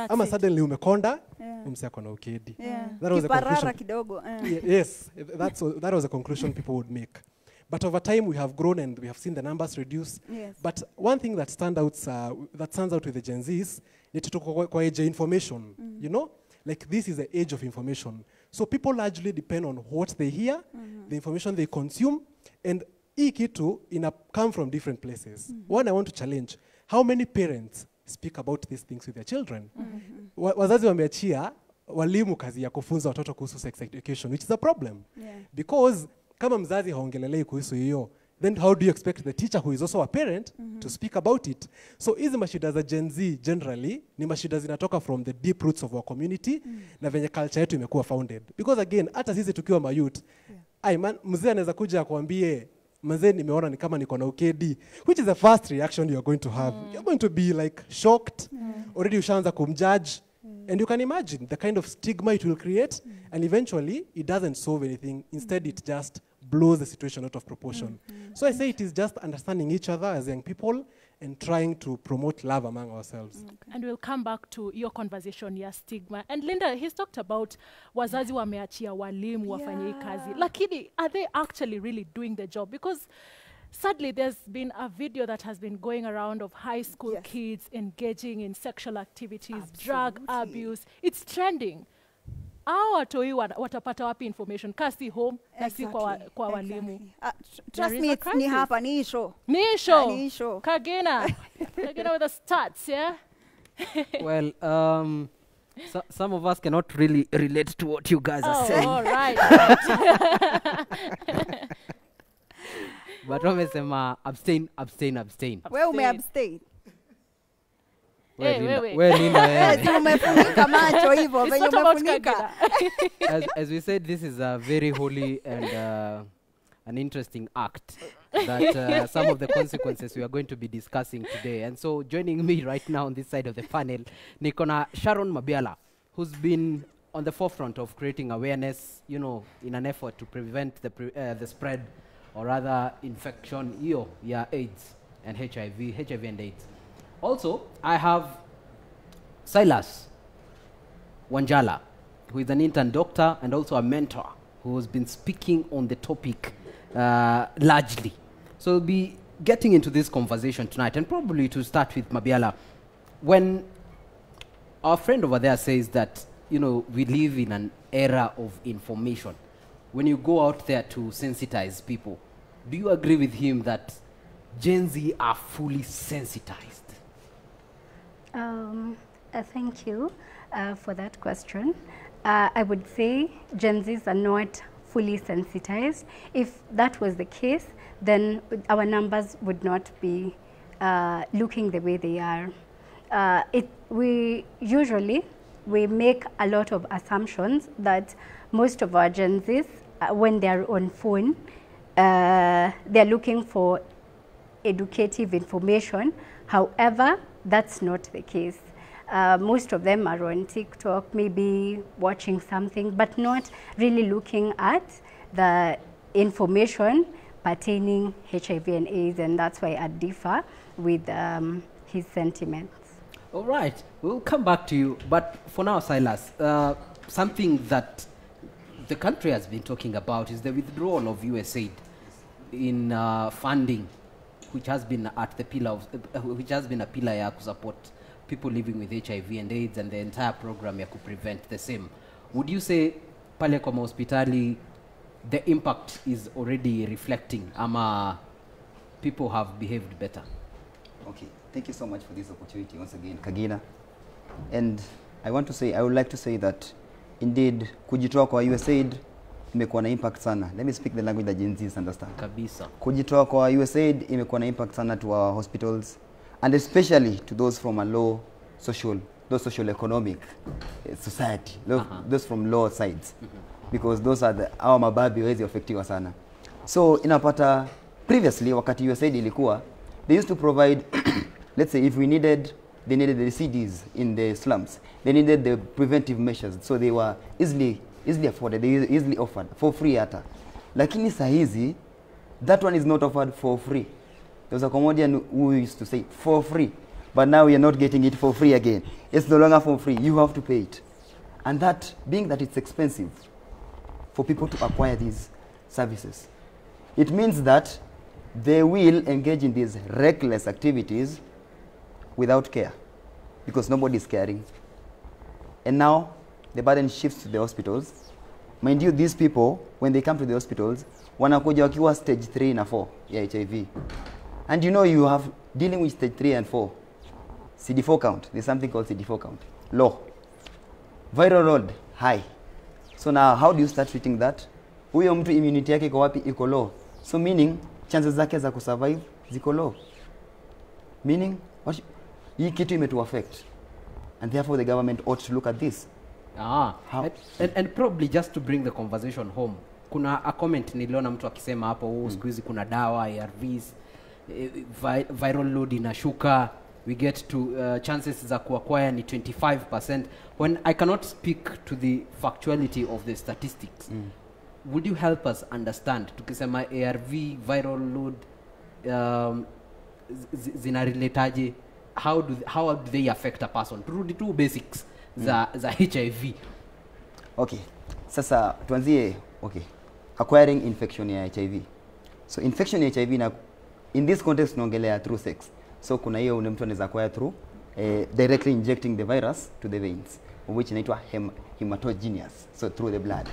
Speaker 22: ama suddenly umekonda, mse ako na ukedi. That was a conclusion.
Speaker 8: Kidogo.
Speaker 22: Yes, that was a conclusion people would make. But over time, we have grown and we have seen the numbers reduce. But one thing that stands out with the Gen Zs, it's kwa age information. You know, like this is the age of information. So people largely depend on what they hear, the information they consume, and hii kitu come from different places. One, I want to challenge: how many parents speak about these things with their children? Wazazi wameachia walimu kazi ya kufunza watoto kuhusu sex education, which is a problem.
Speaker 8: Yeah.
Speaker 22: Because kama mzazi haongelelei kuhusu hiyo, then how do you expect the teacher who is also a parent to speak about it? So hizi mashida za Gen Z generally ni mashida zinatoka from the deep roots of our community na venye culture yetu imekuwa founded. Because again, hata sisi tukiwa mayouth, mzee anaweza kuja akwambie mzee nimeona ni kama niko na ukedi, which is the first reaction you are going to have. You're going to be like shocked, already ushaanza kumjudge, and you can imagine the kind of stigma it will create, and eventually it doesn't solve anything. Instead, it just blows the situation out of proportion. So I say it is just understanding each other as young people and trying to promote love among ourselves.
Speaker 6: And we'll come back to your conversation ya stigma. And Linda, he's talked about wazazi wameachia walimu wafanye hii kazi. Lakini, are they actually really doing the job? Because sadly, there's been a video that has been going around of high school kids engaging in sexual activities, drug abuse. It's trending. Hao watoi watapata wapi information? Kasi home, na si kwa walimu.
Speaker 8: Trust me, it's ni hapa, ni isho.
Speaker 6: Ni isho. Kagina. Kagina with the stats, yeah?
Speaker 7: Well, some of us cannot really relate to what you guys are saying.
Speaker 6: All right.
Speaker 7: But wamesema abstain.
Speaker 8: Wewe umeabstain.
Speaker 7: Wewe Linda.
Speaker 8: Umefunika macho hivyo, venye umefunika.
Speaker 7: As we said, this is a very holy and an interesting act that some of the consequences we are going to be discussing today. And so joining me right now on this side of the panel, Nikona Sharon Mabiala, who's been on the forefront of creating awareness, you know, in an effort to prevent the spread, or rather infection, AIDS and HIV and AIDS. Also, I have Silas Wanjala, who is an intern doctor and also a mentor who has been speaking on the topic largely. So we'll be getting into this conversation tonight, and probably to start with Mabiala, when our friend over there says that, you know, we live in an era of information, when you go out there to sensitize people, do you agree with him that Gen Z are fully sensitized?
Speaker 1: Thank you for that question. I would say Gen Zs are not fully sensitized. If that was the case, then our numbers would not be looking the way they are. We make a lot of assumptions that most of our Gen Zs, when they're on phone, they're looking for educative information. However, that's not the case. Most of them are on TikTok, maybe watching something, but not really looking at the information pertaining HIV and AIDS, and that's why I differ with his sentiments.
Speaker 7: All right, we'll come back to you, but for now, Silas, something that the country has been talking about is the withdrawal of USAID in funding, which has been at the pillar of, which has been a pillar ya support people living with HIV and AIDS, and the entire program ya prevent the same. Would you say pale kwa hospitali the impact is already reflecting, ama people have behaved better?
Speaker 2: Okay, thank you so much for this opportunity once again, Kagina. And I would like to say that indeed kujitoa kwa USAID imekuwa na impact sana. Let me speak the language that Gen Zs understand.
Speaker 7: Kabisa.
Speaker 2: Kujitoa kwa USAID imekuwa na impact sana to our hospitals, and especially to those from a low socio-economic society, those from lower sides, because those are our mababi wezi affectiwa sana. So inapata previously wakati USAID ilikuwa, they used to provide let's say if they needed the CDs in the slums, they needed the preventive measures, so they were easily afforded, they easily offered for free hata. Lakini sahizi that one is not offered for free. There was a comedian who used to say for free, but now we are not getting it for free again. It's no longer for free, you have to pay it. And that, being that it's expensive for people to acquire these services, it means that they will engage in these reckless activities without care, because nobody is caring. And now the burden shifts to the hospitals. Mind you, these people, when they come to the hospitals, wanakuja wakiwa stage 3 na 4 ya HIV. And you know, you have dealing with stage 3 and 4, CD4 count. There's something called CD4 count, low. viral load high. So now how do you start treating that? Huyo mtu immunity yake iko wapi? Iko low. So meaning chances zake za kusurvive ziko low. Meaning hii kitu imetu affect. And therefore the government ought to look at this.
Speaker 7: And probably just to bring the conversation home, kuna a comment niliona mtu akisema hapo siku hizi kuna dawa ARVs, viral load inashuka, we get to chances za kuacquire ni 25%. When I cannot speak to the factuality of the statistics, would you help us understand, tukisema ARV viral load zinarelataje, how do they affect a person? Turudi tu basics za HIV.
Speaker 2: Okay, sasa tuanzie acquiring infection ya HIV. So infection ya HIV na in this context tunaongelea through sex. So kuna hiyo mtu anaweza acquire through directly injecting the virus to the veins, which inaitwa hematogenous, so through the blood.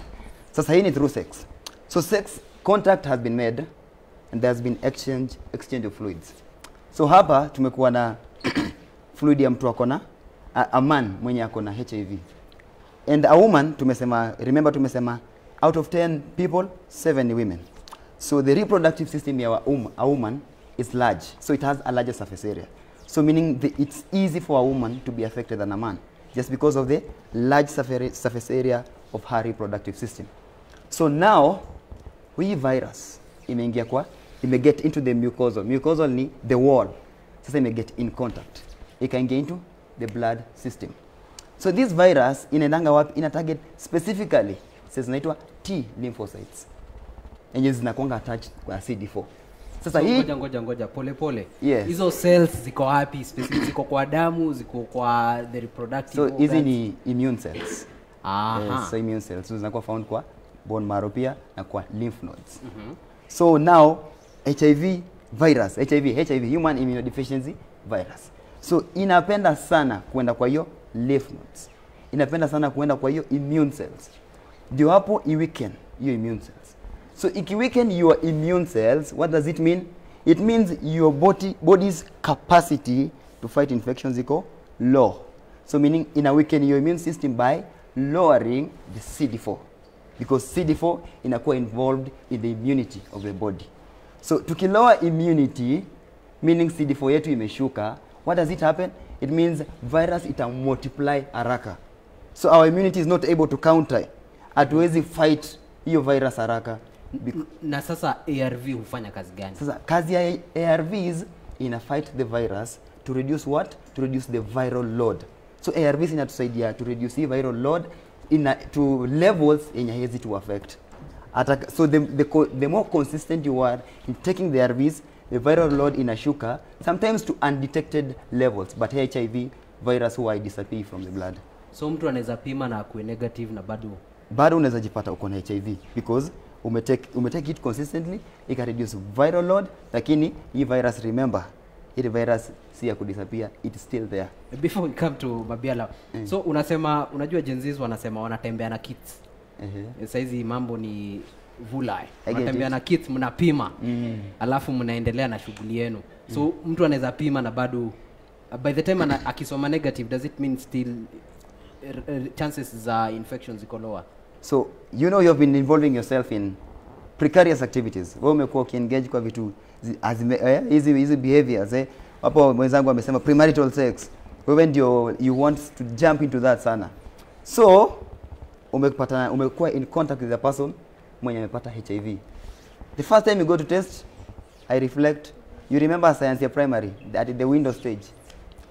Speaker 2: Sasa hii ni through sex. So sex contact has been made and there has been exchange of fluids. So hapa tumekuwa na fluid ya mtu akona a man mwenye akona HIV. And a woman tumesema out of 10 people 7 ni women. So the reproductive system ya a woman is large, so it has a larger surface area. So meaning it's easy for a woman to be affected than a man, just because of the large surface area of her reproductive system. So now hii virus imeget into the mucosal. Mucosal ni the wall. Sasa imeget in contact, ikaingia into the blood system. So this virus inaendanga wapi? Ina target specifically cells zinaitwa T lymphocytes, enye zinakuanga attached kwa CD4. Sasa hii
Speaker 7: ngoja pole.
Speaker 2: Yes.
Speaker 7: Hizo cells ziko wapi? Specific ziko kwa damu, ziko kwa the reproductive
Speaker 2: organs. So hizi ni immune cells. So immune cells zinakuwa found kwa bone marrow pia na kwa lymph nodes. So now HIV virus, HIV human immunodeficiency virus. So inapenda sana kwenda kwa hiyo lymph nodes. Inapenda sana kwenda kwa hiyo immune cells. Ndio hapo iweaken hiyo immune cells. So ikiweaken your immune cells, what does it mean? It means your body's capacity to fight infections iko low. So meaning ina weaken your immune system by lowering the CD4. Because CD4 inakuwa involved in the immunity of the body. So tukilower immunity, meaning CD4 yetu imeshuka, what does it happen? It means virus ita multiply haraka. So our immunity is not able to counter. Hatuwezi fight hiyo virus haraka.
Speaker 7: Na sasa ARV hufanya kazi gani?
Speaker 2: Sasa kazi ya ARVs ina fight the virus to reduce what? To reduce the viral load. So ARVs inatusaidia to reduce the viral load to levels yenye haiwezi to affect. So the more consistent you are in taking the ARVs, the viral load inashuka, sometimes to undetected levels, but HIV virus huwa disappear from the blood.
Speaker 7: So mtu anaweza pima na kuwe negative na
Speaker 2: bado unaweza jipata uko na HIV because umetake it consistently, ika reduce viral load, lakini hii virus, remember, hii virus si ya kudisappear, it's still there.
Speaker 7: Before we come to Mabiala, so unajua Gen Zs wanasema wanatembea na kits. Saizi mambo ni vulai. Wanatembea na kits, mnapima, alafu mnaendelea na shughuli yenu. So mtu anaweza pima na bado, by the time akisoma negative, does it mean still chances za infections ziko lower?
Speaker 2: So you know you've been involving yourself in precarious activities. Wewe umekuwa ukiengage kwa vitu hizi behaviors hapo mwenzangu amesema premarital sex. Wewe ndio you want to jump into that sana. So umekuwa in contact with a person mwenye amepata HIV. The first time you go to test, I reflect, you remember science ya primary at the window stage.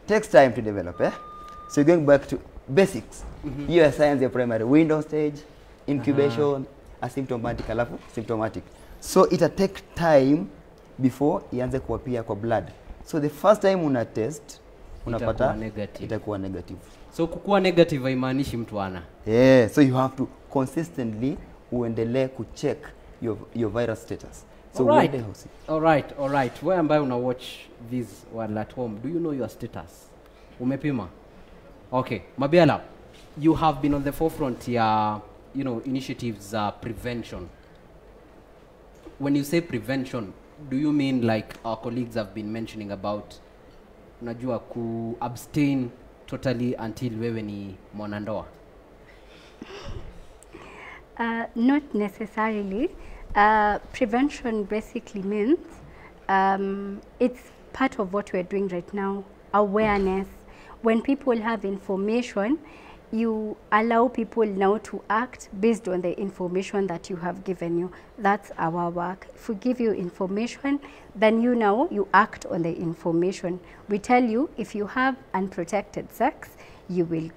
Speaker 2: Takes time to develop, So you're going back to basics. Hiyo science ya primary, window stage, incubation, asymptomatic, alafu symptomatic. So it take time before ianze kuapia kwa blood. So the first time una test unapata itakuwa negative.
Speaker 7: So kukuwa negative haimaanishi mtu ana.
Speaker 2: So you have to consistently uendelee kucheck your virus status. So
Speaker 7: all right. Wewe ambaye una watch this while at home, do you know your status? Umepima? Okay, Mabiala, you have been on the forefront ya initiatives prevention. When you say prevention, do you mean like our colleagues have been mentioning about unajua ku abstain totally until wewe ni mwanandoa?
Speaker 1: Not necessarily. Prevention basically means it's part of what we're doing right now, awareness. When people have information, you allow people now to act based on the information that you have given you. That's our work. If we give you information, then you act on the information. We tell you if you have unprotected sex, you will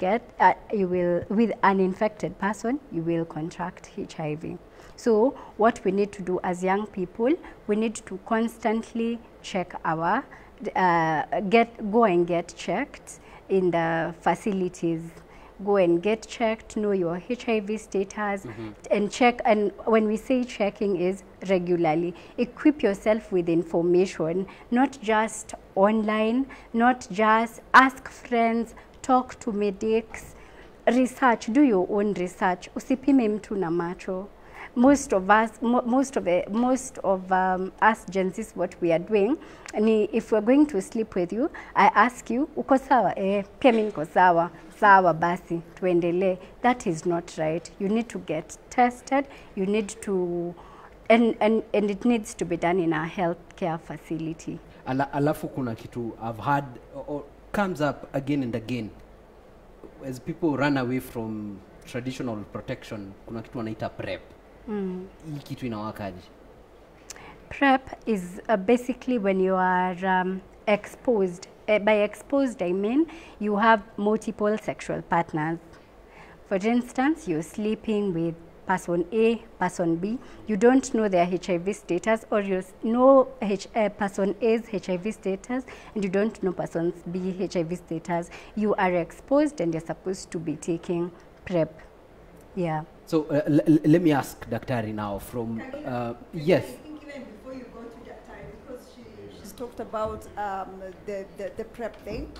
Speaker 1: with an infected person, you will contract HIV. So what we need to do as young people, we need to constantly check our, go and get checked in the facilities. Go and get checked, know your HIV status, and check. And when we say checking is regularly, equip yourself with information, not just online, not just ask friends, talk to medics, research, do your own research. Usipime mtu na macho. Most of us Gen Zs, what we are doing, if we're going to sleep with you, I ask you, uko sawa? Pia mimi niko sawa. Sawa basi, tuendelee. That is not right. You need to get tested. You need to, and it needs to be done in a healthcare facility.
Speaker 7: Alafu kuna kitu I've had or comes up again and again as people run away from traditional protection. Kuna kitu wanaita PrEP. Hii kitu inawakaje?
Speaker 1: PrEP is basically when you are exposed. By exposed, I mean you have multiple sexual partners. For instance, you're sleeping with person A, person B. You don't know their HIV status, or you know person A's HIV status, and you don't know person B's HIV status. You are exposed, and you're supposed to be taking PrEP. Yeah.
Speaker 7: So let me ask Daktari now from yes.
Speaker 8: She's talked about the PrEP thing.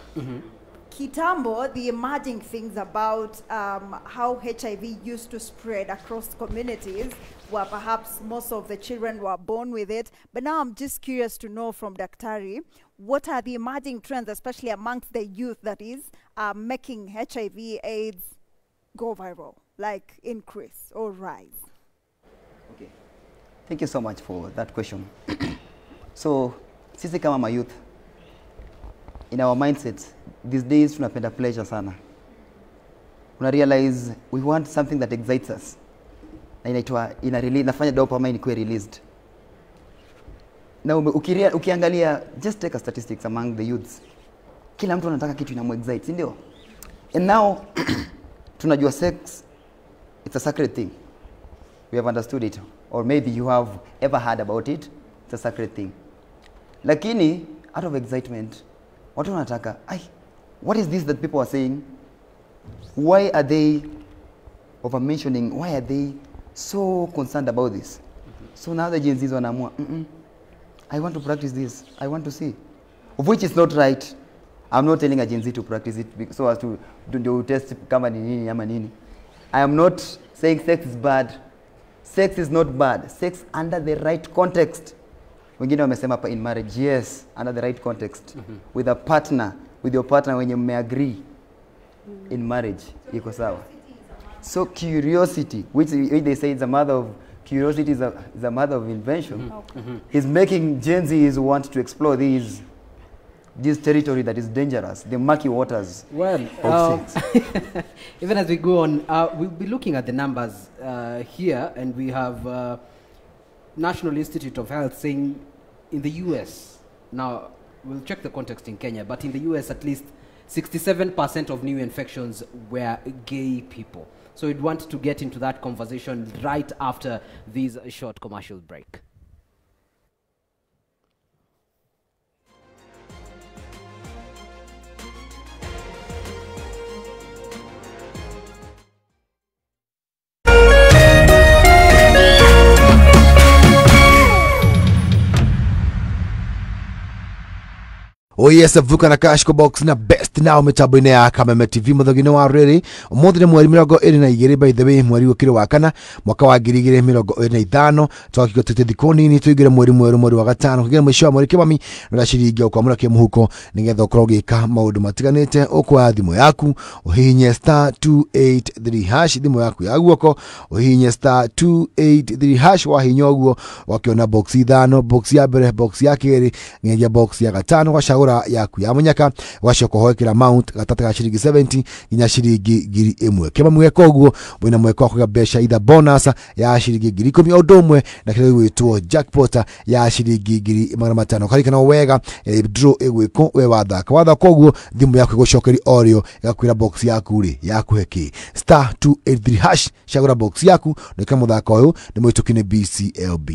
Speaker 8: Kitambo, the emerging things about how HIV used to spread across communities, where perhaps most of the children were born with it. But now I'm just curious to know from Daktari, what are the emerging trends, especially amongst the youth, that is making HIV/AIDS go viral, like increase or rise?
Speaker 2: Okay. Thank you so much for that question. So, sisi kama mayouth, in our mindset, these days tunapenda pleasure sana. Una realize we want something that excites us. Na inafanya dopamine kuwe released. Na ukiangalia, just take a statistics among the youths. Kila mtu anataka kitu inamu-excite, si ndio? And now, tunajua sex, it's a sacred thing. We have understood it. Or maybe you have ever heard about it. It's a sacred thing. Lakini, out of excitement, watu wanataka, what is this that people are saying? Why are they over-mentioning? Why are they so concerned about this? So now the Gen Zs wanaamua, I want to practice this. I want to see. Of which is not right. I'm not telling a Gen Z to practice it so as to do test kama ni nini ama nini. I am not saying sex is bad. Sex is not bad. Sex under the right context. Wengine wamesema hapa in marriage, yes, under the right context. With a partner, with your partner when you may agree in marriage, iko sawa. So curiosity, which they say is a mother of curiosity, is a mother of invention, is making Gen Zs want to explore this territory that is dangerous, the murky waters.
Speaker 7: Well, even as we go on, we'll be looking at the numbers here, and we have National Institute of Health saying in the US, now we'll check the context in Kenya, but in the US at least 67% of new infections were gay people. So we'd want to get into that conversation right after this short commercial break.
Speaker 16: Yes, vuka na Kashko Box na best now mitambo-inĩ ya Kameme TV mũthogini wa rĩrĩ ũmũthĩ nĩ mweri 22 by the way mweri ũkĩrĩ wa kana mwaka wa 2025 twakĩko tũtĩ thikũ nini tũigĩre mweri mwerũ mweri wa gatano kũgera mũico wa mweri kĩmami na ciringi ũkwamũra kĩmũhuko nĩgetha ũkorwo ũgĩka maũndũ matiganĩte ũkwa thimũ yaku ũhihinye *283 hash thimũ yaku ya guoko ũhihinye *283 hash wahihinya ũguo wakiona box ithano box ya mbere box ya kerĩ nginyagia box ya gatano wacagũra yaku ya munyaka wacoka hoekera mount gatata ga ciringi 70 nginya ciringi 1000 kema mweka ũguo wĩna mweka wa mbeca either bonus ya ciringi 10,000 o ndũmwe na kĩrĩa gwĩtwo jackpot ya ciringi 500 karikana wega draw ĩgwĩko we wathaka ũguo thimũ yaku ĩgũcokeria oreo ĩgakwĩra box yaku rĩ yakuheki *283 hash cagũra box yaku na kama mũthaka ũyũ nĩ mwĩtũkine BCLB.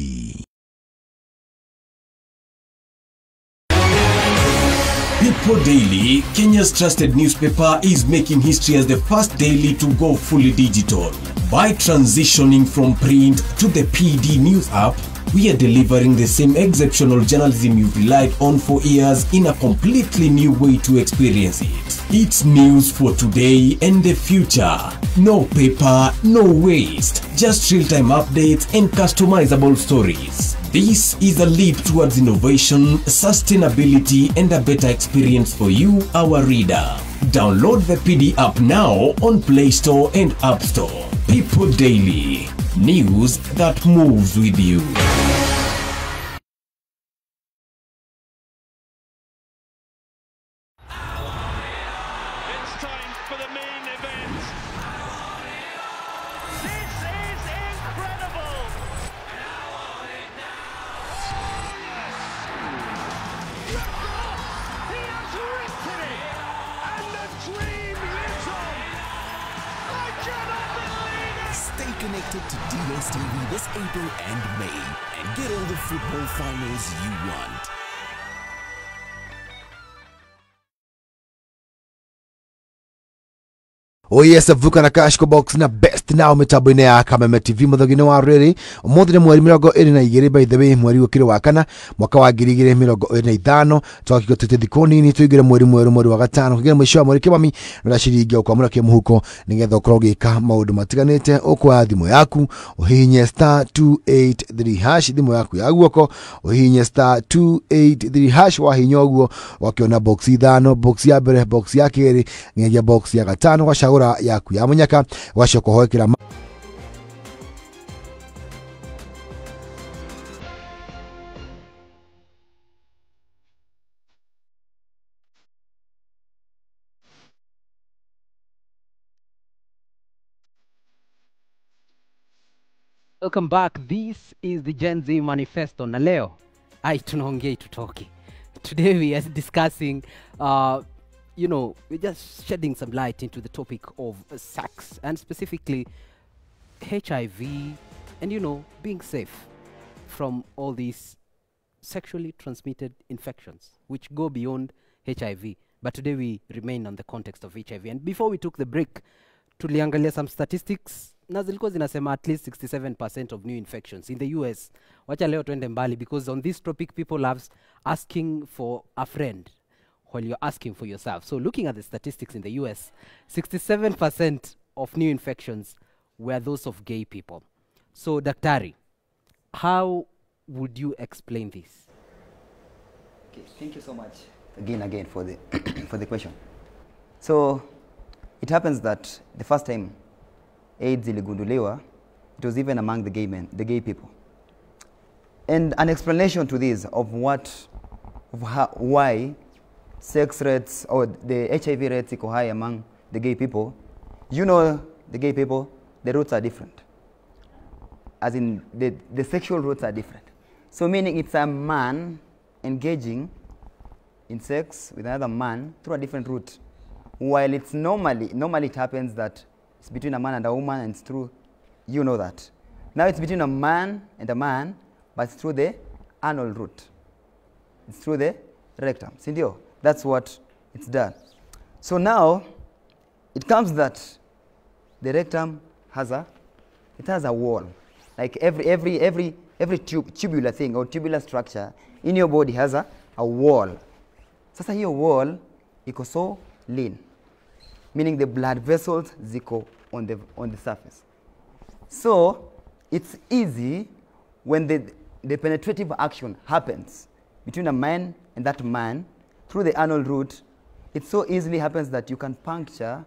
Speaker 18: People Daily, Kenya's trusted newspaper, is making history as the first daily to go fully digital. By transitioning from print to the PD News app, we are delivering the same exceptional journalism you've relied on for years in a completely new way to experience it. It's news for today and the future. No paper, no waste. Just real-time updates and customizable stories. This is a leap towards innovation, sustainability, and a better experience for you, our reader. Download the PD app now on Play Store and App Store. People Daily. News that moves with you.
Speaker 17: Stay connected to DSTV this April and May and get all the football finals you want.
Speaker 16: Yes, vuka na Kashko Box na best now mitambo-inĩ ya Kameme TV mũthogini wa rĩrĩ ũmũthĩ nĩ mweri 22 by the way mweri ũkĩrĩ wa kana mwaka wa 2025 twakĩko tũtĩ thikũ nini tũigĩre mweri mwerũ mweri wa gatano kũgera mũico wa mweri kĩmami na ciringi ũkwamũra kĩmũhuko nĩgetha ũkorwo ũgĩka maũndũ matiganĩte ũkwa thimũ yaku ũhihinye *283 hash thimũ yaku ya guoko ũhihinye *283 hash wahihinya ũguo wakiona box ithano box ya mbere box ya kerĩ nginyagia box ya gatano wacagũra yaku ya munyaka wacoka hoekera
Speaker 7: Welcome back. This is the Gen Z Manifesto. Na leo, tunaongea tutoki. Today we are discussing we're just shedding some light into the topic of sex and specifically HIV and, being safe from all these sexually transmitted infections which go beyond HIV. But today we remain on the context of HIV. And before we took the break, tuliangalia some statistics na zilikuwa zinasema at least 67% of new infections in the US. Wacha leo tuende mbali because on this topic people are asking for a friend while you're asking for yourself. So looking at the statistics in the US, 67% of new infections were those of gay people. So Daktari, how would you explain this?
Speaker 2: Okay, thank you so much again for the for the question. So it happens that the first time AIDS iligunduliwa, it was even among the gay people. And an explanation to this of why sex rates or the HIV rates are high among the gay people, the gay people, the roots are different. As in, the sexual roots are different. So meaning it's a man engaging in sex with another man through a different route. While it's normally it happens that it's between a man and a woman and it's through, that. Now it's between a man and a man, but it's through the anal route. It's through the rectum. Sindio? That's what it's done. So now, it comes that the rectum has a wall. Like every tubular thing or tubular structure in your body has a wall. Sasa hiyo wall iko so lean, meaning the blood vessels ziko on the surface. So it's easy when the penetrative action happens between a man and that man through the anal route. It so easily happens that you can puncture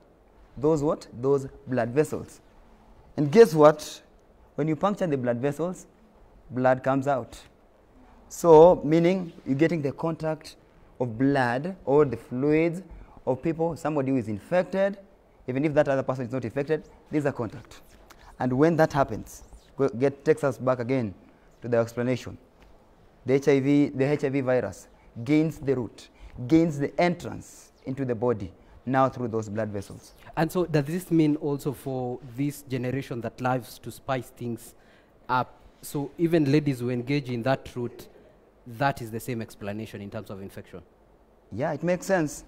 Speaker 2: those blood vessels. And guess what? When you puncture the blood vessels, blood comes out. So meaning you're getting the contact of blood or the fluids of people, somebody who is infected, even if that other person is not infected, there's a contact. And when that happens, takes us back again to the explanation. The HIV virus gains the route, gains the entrance into the body, now through those blood vessels.
Speaker 7: And so does this mean also for this generation that loves to spice things up, so even ladies who engage in that route, that is the same explanation in terms of infection?
Speaker 2: Yeah, it makes sense.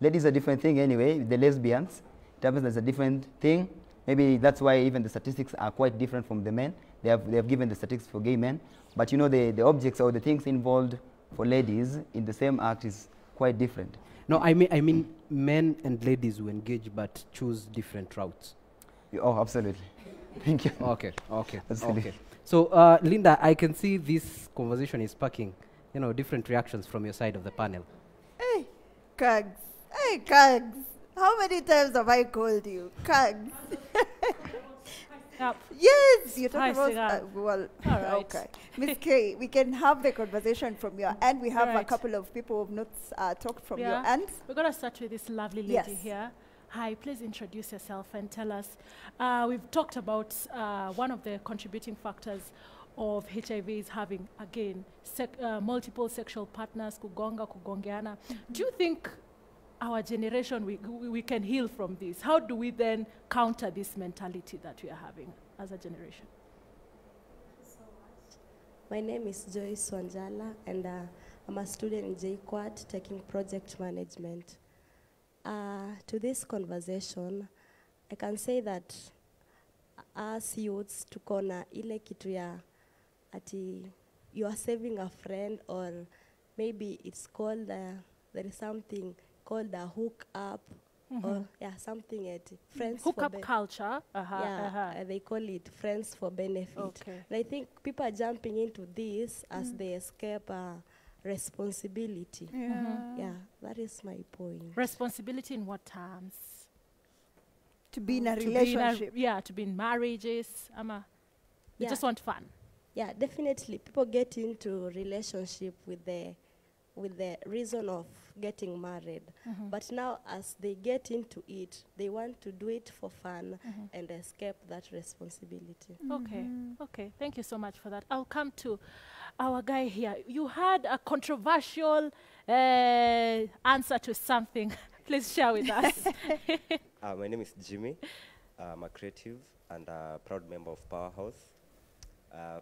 Speaker 2: Ladies are a different thing anyway. The lesbians, it happens as a different thing. Maybe that's why even the statistics are quite different from the men. They have given the statistics for gay men. But you know, the objects or the things involved for ladies in the same act is quite different.
Speaker 7: No, I mean men and ladies who engage but choose different routes.
Speaker 2: Oh, absolutely. Thank you.
Speaker 7: Okay.
Speaker 2: Absolutely.
Speaker 7: Okay. So, Linda, I can see this conversation is sparking, different reactions from your side of the panel.
Speaker 8: Hey, Kags. Hey, Kags. How many times have I called you? Kags. Yes, you're talking about, well,
Speaker 6: all right.
Speaker 8: Okay. Miss K, we can have the conversation from your end. We have a couple of people who have not talked from your end.
Speaker 6: We're going to start with this lovely lady here. Hi, please introduce yourself and tell us. We've talked about one of the contributing factors of HIV is having, again, multiple sexual partners, kugongeana. Do you think our generation, we can heal from this? How do we then counter this mentality that we are having as a generation?
Speaker 3: My name is Joyce Wanjala, and I'm a student in JQuat taking project management. To this conversation, I can say that as youths tukona ile kitu ya ati you are saving a friend, or maybe it's called there is something called a hook up, or something at friends
Speaker 6: hook
Speaker 3: for
Speaker 6: up culture.
Speaker 3: They call it friends for benefit.
Speaker 6: Okay.
Speaker 3: And I think people are jumping into this as they escape responsibility. Yeah, that is my point.
Speaker 6: Responsibility in what terms?
Speaker 8: To be in a relationship.
Speaker 6: To be in marriages. You just want fun.
Speaker 3: Yeah, definitely. People get into relationship with the reason of getting married. But now as they get into it, they want to do it for fun and escape that responsibility.
Speaker 6: Okay, thank you so much for that. I'll come to our guy here. You had a controversial answer to something. Please share with us.
Speaker 4: My name is Jimmy. I'm a creative and a proud member of Powerhouse.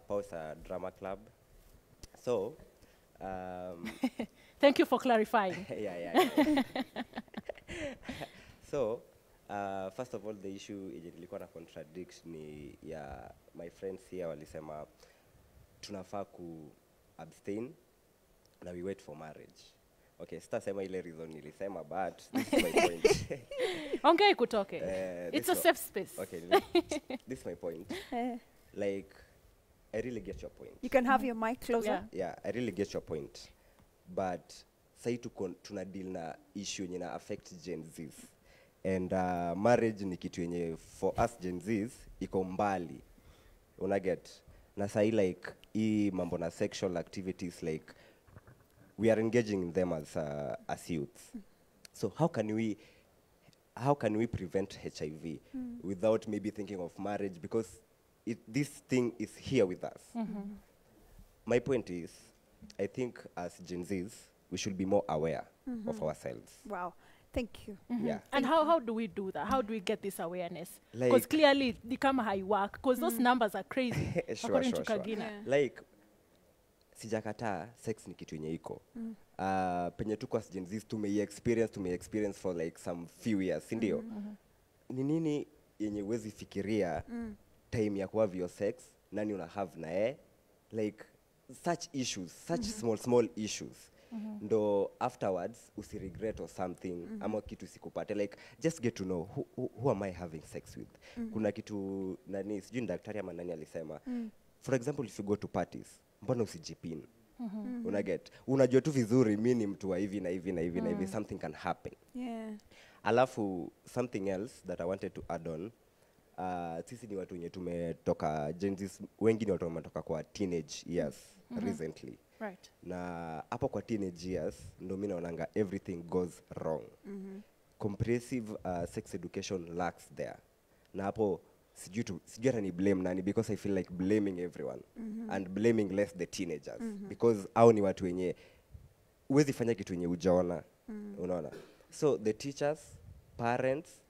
Speaker 4: Powerhouse a drama club. So,
Speaker 6: thank you for clarifying.
Speaker 4: Yeah. So, first of all, the issue ilikuwa na contradict ni ya my friends here walisema tunafaa ku abstain na we wait for marriage. Okay, sitasema ile reason nilisema, but this is my point.
Speaker 6: Ongea kutoke. It's a safe space.
Speaker 4: Okay, this is my point. Like, I really get your point.
Speaker 8: You can have your mic closer.
Speaker 4: Yeah, I really get your point. But say tuna deal na issue yenye na affect Gen Zs. And marriage ni kitu yenye for us Gen Zs iko mbali. Unaget? Na sai like hii mambo na sexual activities, like we are engaging in them as youths. So how can we prevent HIV without maybe thinking of marriage, because this thing is here with us. My point is, I think as Gen Zs, we should be more aware of ourselves.
Speaker 8: Wow, thank you.
Speaker 4: Yeah.
Speaker 6: And how do we do that? How do we get this awareness? Because clearly, the camera high work, because those numbers are crazy, according to Kagina.
Speaker 4: Like, sijakata sex ni kitu yenye iko. Penye tuko as Gen Zs, tume-experience for like some few years, sindio? Ni nini yenye wezi fikiria time ya kuhave your sex, nani una have na like such issues, such small issues ndo afterwards usiregret or something ama kitu sikupate, like just get to know who am I having sex with. Kuna kitu nani sijui daktari ama nani alisema, for example if you go to parties, mbona usijipin? Unaget, unajua tu vizuri mimi ni mtu wa hivi na hivi na hivi na hivi, something can happen. Alafu something else that I wanted to add on, sisi ni watu wenye tumetoka Gen Z, wengi ni watu wametoka kwa teenage years recently.
Speaker 6: Right.
Speaker 4: Na hapo kwa teenage years ndo mimi naonanga everything goes wrong. Comprehensive sex education lacks there. Na hapo sijui hata ni blame nani, because I feel like blaming everyone and blaming less the teenagers because au ni watu wenye uwezi fanya kitu wenye ujaona. Unaona? So the teachers, parents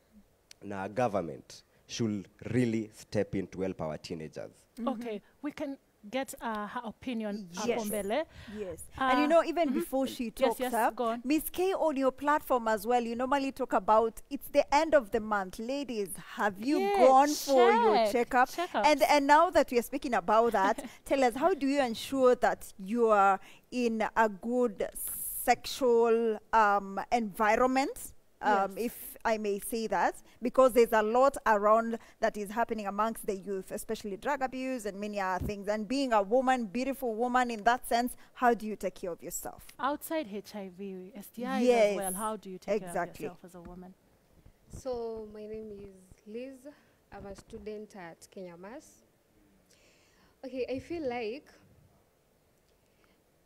Speaker 4: na government should really step in to help our teenagers.
Speaker 6: Okay, we can get her opinion
Speaker 8: Yes.
Speaker 6: Mbele.
Speaker 8: Yes. And you know, even before she talks up,
Speaker 6: go on.
Speaker 8: Miss K, on your platform as well, you normally talk about it's the end of the month. Ladies, have you gone for your checkup? And now that we are speaking about that, tell us, how do you ensure that you are in a good sexual environment? If I may say that, because there's a lot around that is happening amongst the youth, especially drug abuse and many other things. And being a woman, beautiful woman in that sense, how do you take care of yourself?
Speaker 6: Outside HIV, STIs
Speaker 8: Yes,
Speaker 6: as well, how do you take care of
Speaker 8: exactly.
Speaker 6: yourself as a woman?
Speaker 5: So my name is Liz. I'm a student at Kenya Mass. Okay, I feel like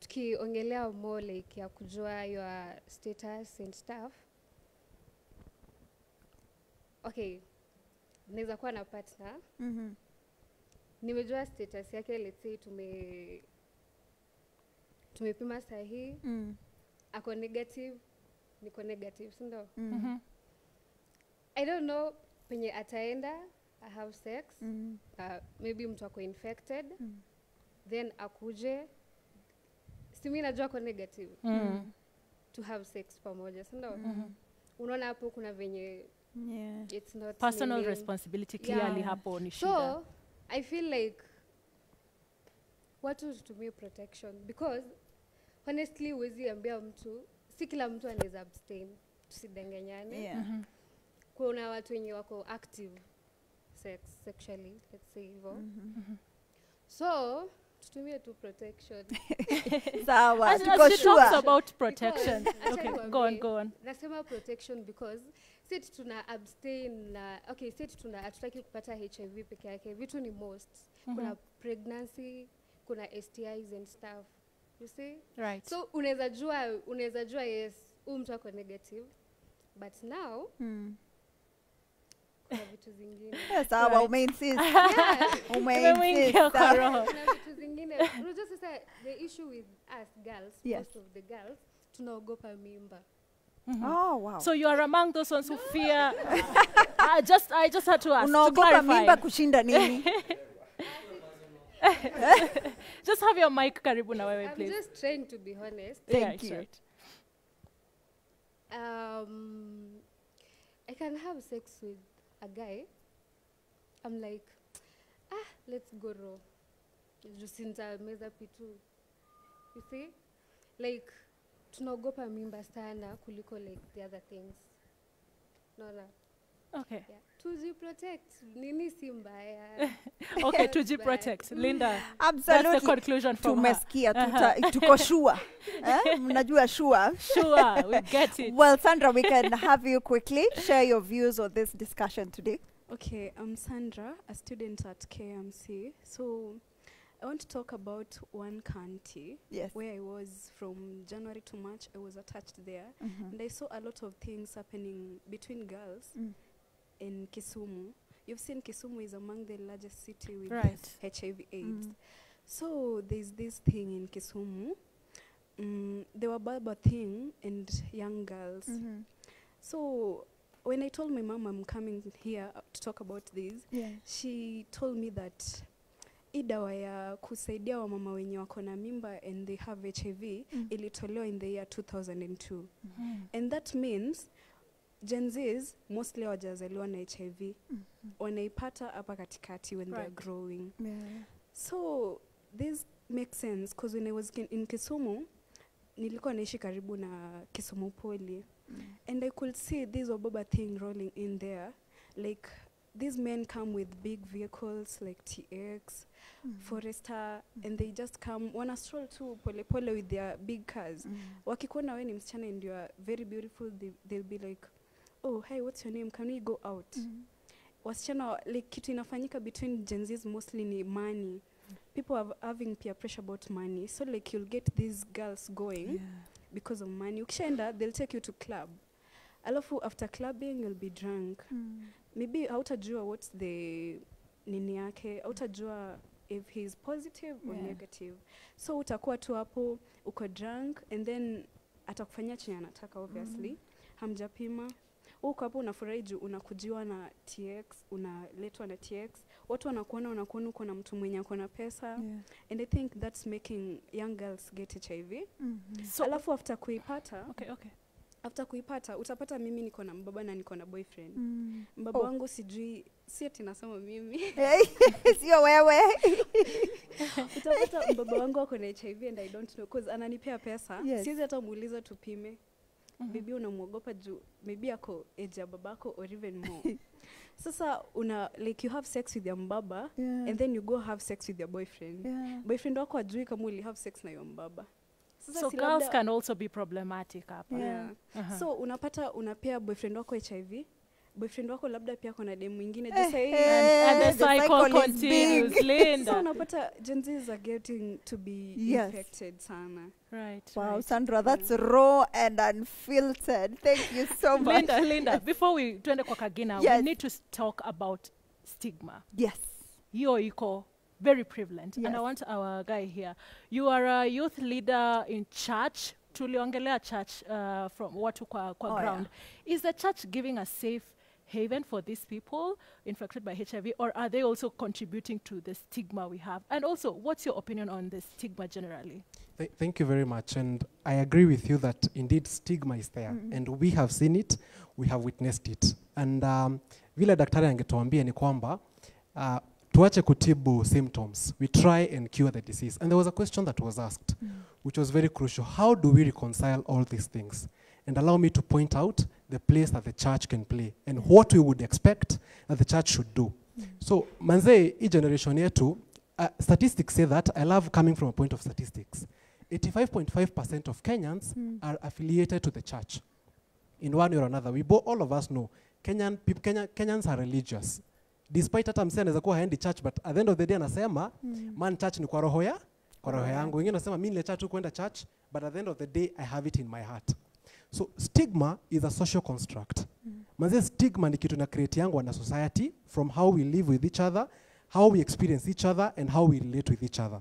Speaker 5: tukiongelea more like ya kujua your status and stuff. Okay, naweza kuwa na partner. Nimejua status yake, let's say tumepima sahihi. Ako negative, niko negative, si ndio? I don't know penye ataenda I have sex. Maybe mtu ako infected. Then akuje. Si mimi najua ako negative. To have sex pamoja, si ndio? Unaona hapo kuna venye it's not
Speaker 6: Personal
Speaker 5: nini.
Speaker 6: responsibility clearly hapo ni shida.
Speaker 5: So I feel like watu tutumie protection because honestly huwezi ambia mtu, si kila mtu anaweza abstain, tusidanganyane. Kuna watu wenye wako active sexually, let's say hivyo. So tutumie tu protection.
Speaker 8: Sawa,
Speaker 6: She
Speaker 8: tuko sure.
Speaker 6: talks about protection.
Speaker 5: Because,
Speaker 6: Okay, go on.
Speaker 5: Nasema protection because sisi tuna abstain na okay, sisi hatutaki kupata HIV peke yake. Vitu ni most. Kuna pregnancy, kuna STIs and stuff. You see?
Speaker 6: Right.
Speaker 5: So unaweza jua yes, mtu ako negative. But now kuna vitu zingine.
Speaker 8: Sawa, umeinsist. Umeinsist.
Speaker 5: Kuna vitu zingine. Unajua sasa the issue with us girls, most of the girls tunaogopa mimba.
Speaker 8: Oh wow.
Speaker 6: So you are among those ones who fear. I just had to ask to
Speaker 8: Unaogopa
Speaker 6: clarify.
Speaker 8: mimba kushinda nini?
Speaker 6: Just have your mic karibu na wewe,
Speaker 5: I'm
Speaker 6: please.
Speaker 5: just trying to be honest.
Speaker 8: Thank you.
Speaker 6: Right.
Speaker 5: I can have sex with a guy. I'm like, let's go raw. Jusinta meza pitu. You see? Like, tunaogopa mimba sana kuliko like the other things. No.
Speaker 6: Okay.
Speaker 5: Yeah. Tujiprotect. Nini si mbaya.
Speaker 6: Okay, tujiprotect. Linda,
Speaker 8: Absolutely.
Speaker 6: that's the conclusion from her.
Speaker 8: Tumesikia, tuko sure. Mnajua sure.
Speaker 6: Sure, we get it.
Speaker 8: Well, Sandra, we can have you quickly share your views on this discussion today.
Speaker 12: Okay, I'm Sandra, a student at KMC. So I want to talk about one county where I was from January to March. I was attached there, and I saw a lot of things happening between girls in Kisumu. You've seen Kisumu is among the largest city with HIV/AIDS. So there's this thing in Kisumu. There were Baba thing and young girls. So when I told my mom I'm coming here to talk about this, she told me that dawa ya kusaidia wamama wenye wako na mimba and they have HIV ilitolewa in the year 2002. And that means Gen Zs mostly wajazaliwa na HIV. Wanaipata hapa katikati when they're growing. So this makes sense because when I was in Kisumu, nilikuwa naishi karibu na Kisumu Poli. And I could see this Obaba thing rolling in there. Like, these men come with big vehicles like TX, Forester, and they just come, wana stroll to pole pole with their big cars. Wakikuona we ni msichana and you are very beautiful, they'll be like, oh, hey, what's your name? Can we go out? Wasichana, like, kitu inafanyika between Gen Zs mostly ni money. People are having peer pressure about money. So, like, you'll get these girls going because of money. Ukishaenda, they'll take you to club. Alafu, after clubbing, you'll be drunk. Maybe hautajua what's the nini yake, hautajua if he's positive or negative. So utakuwa tu hapo, uko drunk, and then atakufanyia chenye anataka obviously. Hamjapima. Uko hapo unafurahi juu unakujiwa na TX, unaletwa na TX. Watu wanakuona uko na mtu mwenye ako na pesa. And I think that's making young girls get HIV. So alafu after kuipata, after kuipata, utapata mimi niko na mbaba na niko na boyfriend. Mbaba wangu sijui, si ati nasema mimi.
Speaker 8: Sio wewe.
Speaker 12: Utapata mbaba wangu ako na HIV and I don't know because ananipea pesa. Siwezi hata muuliza tupime. Bibi unamuogopa juu maybe ako age ya babako or even more. Sasa like you have sex with your mbaba and then you go have sex with your boyfriend. Boyfriend wako ajui kama uli have sex na your mbaba.
Speaker 6: So girls can also be problematic hapa.
Speaker 12: So unapea boyfriend wako HIV, boyfriend wako labda pia kuna demu mwingine
Speaker 6: and the cycle continues. Linda.
Speaker 12: So unapata Gen Zs are getting to be infected sana.
Speaker 6: Right.
Speaker 8: Wow, Sandra, that's raw and unfiltered. Thank you so much.
Speaker 6: Linda, before we twende kwa Kagina, we need to talk about stigma.
Speaker 8: Yes.
Speaker 6: Yo iko very prevalent. And I want our guy here. You are a youth leader in church. Tuliongelea church from watu kwa ground. Is the church giving a safe haven for these people infected by HIV, or are they also contributing to the stigma we have? And also, what's your opinion on the stigma generally?
Speaker 22: Thank you very much. And I agree with you that indeed stigma is there. And we have seen it, we have witnessed it. And vile daktari angetuambia ni kwamba tuache kutibu symptoms. We try and cure the disease. And there was a question that was asked, which was very crucial. How do we reconcile all these things? And allow me to point out the place that the church can play and what we would expect that the church should do. So, manze, hii generation yetu, statistics say that. I love coming from a point of statistics. 85.5% of Kenyans are affiliated to the church in one way or another. All of us know Kenyans are religious. Despite hata msee anaweza kuwa haendi church, but at the end of the day anasema man, church ni kwa roho yangu. Wengine anasema mimi niliacha tu kwenda church, but at the end of the day I have it in my heart. So stigma is a social construct. Manze, stigma ni kitu na create yangu na society from how we live with each other, how we experience each other, and how we relate with each other.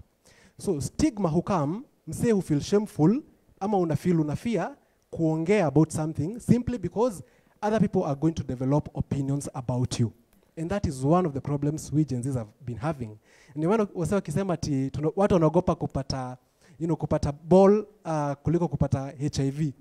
Speaker 22: So stigma hukam, msee who feel shameful, ama unafia kuongea about something simply because other people are going to develop opinions about you. And that is one of the problems we Gen Zs have been having. Ni wase wakisema ati watu wanaogopa kupata ball kuliko kupata HIV.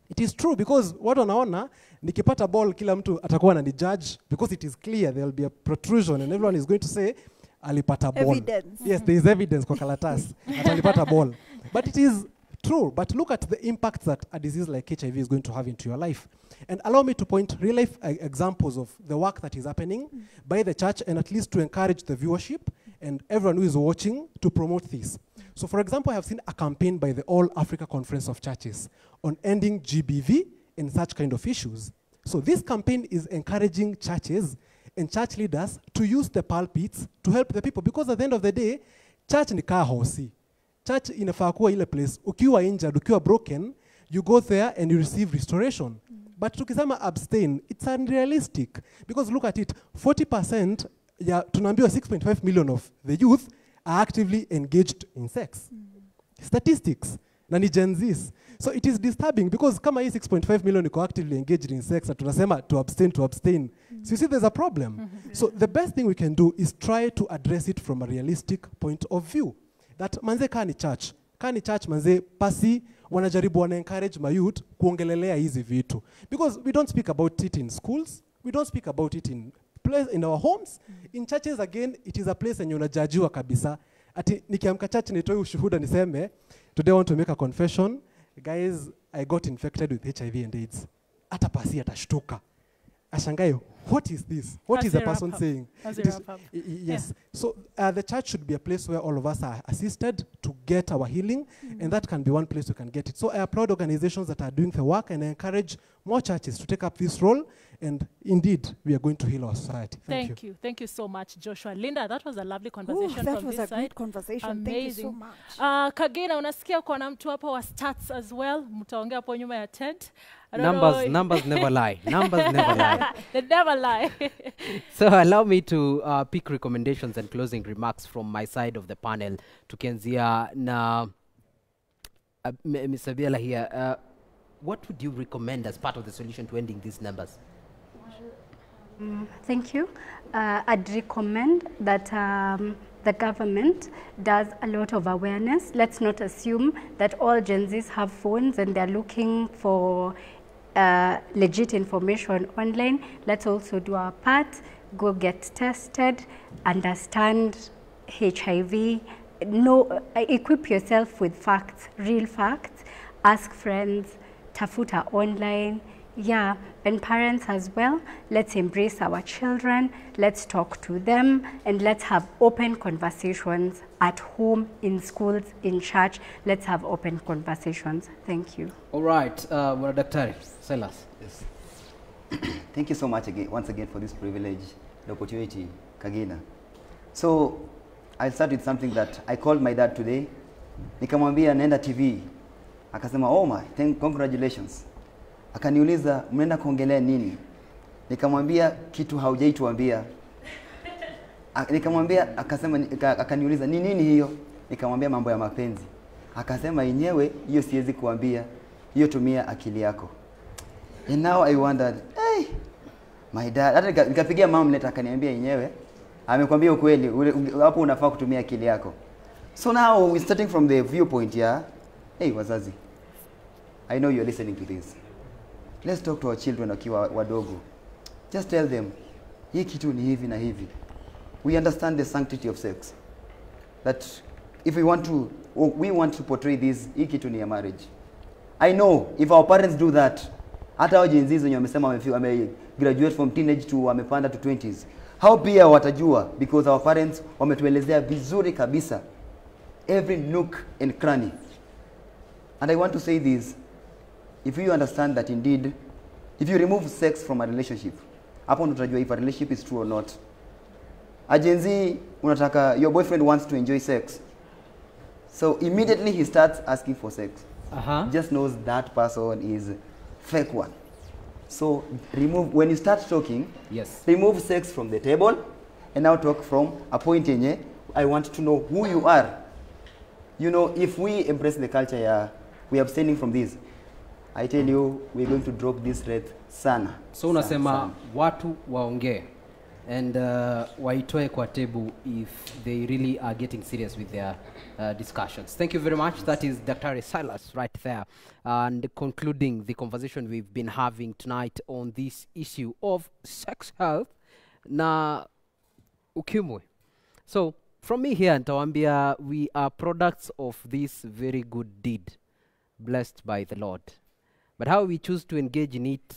Speaker 22: It is true because watu wanaona nikipata ball kila mtu atakuwa na judge because it is clear there will be a protrusion and everyone is going to say alipata ball.
Speaker 8: Evidence.
Speaker 22: Yes, there is evidence kwa karatasi alipata ball. But it is true, but look at the impact that a disease like HIV is going to have into your life. And allow me to point real life examples of the work that is happening by the church, and at least to encourage the viewership and everyone who is watching to promote this. So for example, I have seen a campaign by the All Africa Conference of Churches on ending GBV and such kind of issues. So this campaign is encouraging churches and church leaders to use the pulpits to help the people, because at the end of the day, church ni kaa hosi. Church inafaa kuwa ile place, ukiwa injured, ukiwa broken, you go there and you receive restoration. But tukisema abstain, it's unrealistic. Because look at it, 40% tunaambiwa 6.5 million of the youth are actively engaged in sex. Statistics, na ni Gen Zs. So it is disturbing because kama hii 6.5 million iko actively engaged in sex, tunasema to abstain. So you see there's a problem. So the best thing we can do is try to address it from a realistic point of view. That manze kani church manze pasi wanajaribu wana encourage my youth kuongelelea hizi vitu, because we don't speak about it in schools, we don't speak about it in our homes. In churches again, it is a place yenye unajajiwa kabisa. Ati nikiamka church nitoe ushuhuda niseme today I want to make a confession, guys, I got infected with HIV and AIDS. Hata pasi atashtuka. Ashangayo, what is this? What is the person saying? Yes. So the church should be a place where all of us are assisted to get our healing, and that can be one place we can get it. So I applaud organizations that are doing the work, and I encourage more churches to take up this role, and indeed, we are going to heal our society.
Speaker 6: Thank you. Thank you so much, Joshua. Linda, that was a lovely conversation.
Speaker 8: That
Speaker 6: from
Speaker 8: was
Speaker 6: this
Speaker 8: a great
Speaker 6: side.
Speaker 8: conversation.
Speaker 6: Amazing.
Speaker 8: Thank you so much.
Speaker 6: Kagina, unasikia kwa na mtu hapo wa stats as well. Mtaongea hapo nyuma ya tent.
Speaker 7: Numbers never lie. Numbers never lie.
Speaker 6: They never lie.
Speaker 7: So allow me to pick recommendations and closing remarks from my side of the panel. Tukianzia na Ms. Abiela here. What would you recommend as part of the solution to ending these numbers?
Speaker 1: Thank you. I'd recommend that the government does a lot of awareness. Let's not assume that all Gen Zs have phones and they're looking for legit information online. Let's also do our part, go get tested, understand HIV, equip yourself with facts, real facts, ask friends, tafuta online. Yeah, and parents as well, let's embrace our children, let's talk to them, and let's have open conversations at home, in schools, in church. Let's have open conversations. Thank you.
Speaker 7: All right, Daktari, Silas.
Speaker 2: Yes. Thank you so much once again for this privilege, the opportunity, Kagina. So, I'll start with something that I called my dad today. Nikamwambia naenda TV. Akasema, oh my, congratulations. Akaniuliza, mnaenda kuongelea nini? Nikamwambia kitu haujaituambia. Nikamwambia, akaniuliza, ni nini hiyo? Nikamwambia mambo ya mapenzi. Akasema, yenyewe hiyo siwezi kuambia. Hiyo tumia akili yako. And now I wondered, hey, my dad, hata nikapigia mom letter akaniambia yenyewe amekwambia ukweli, hapo unafaa kutumia akili yako. So now we're starting from the viewpoint here. Hey, wazazi, I know you're listening to this. Let's talk to our children wakiwa wadogo. Just tell them, hii kitu ni hivi na hivi. We understand the sanctity of sex. That if we want to portray this, hii kitu ni ya marriage. I know, if our parents do that, hata hao Gen Z wenye wamesema graduate from teenage to wamepanda to 20s, hao pia watajua, because our parents wametuelezea vizuri kabisa every nook and cranny. And I want to say this, if you understand that indeed, if you remove sex from a relationship, hapo ndo utajua if a relationship is true or not. A Gen Z, unataka, your boyfriend wants to enjoy sex, so immediately he starts asking for sex. Just knows that person is fake one. So remove, when you start talking,
Speaker 7: yes,
Speaker 2: remove sex from the table and now talk from a point yenye, I want to know who you are. You know, if we embrace the culture, we are abstaining from this, I tell you, we're going to drop this rate sana.
Speaker 7: So unasema watu waongee and waitoe kwa table if they really are getting serious with their discussions. Thank you very much. That is Dr. Silas right there. And concluding the conversation we've been having tonight on this issue of sex health na ukimwi. So from me here, Ntawambia, we are products of this very good deed, blessed by the Lord. But how we choose to engage in it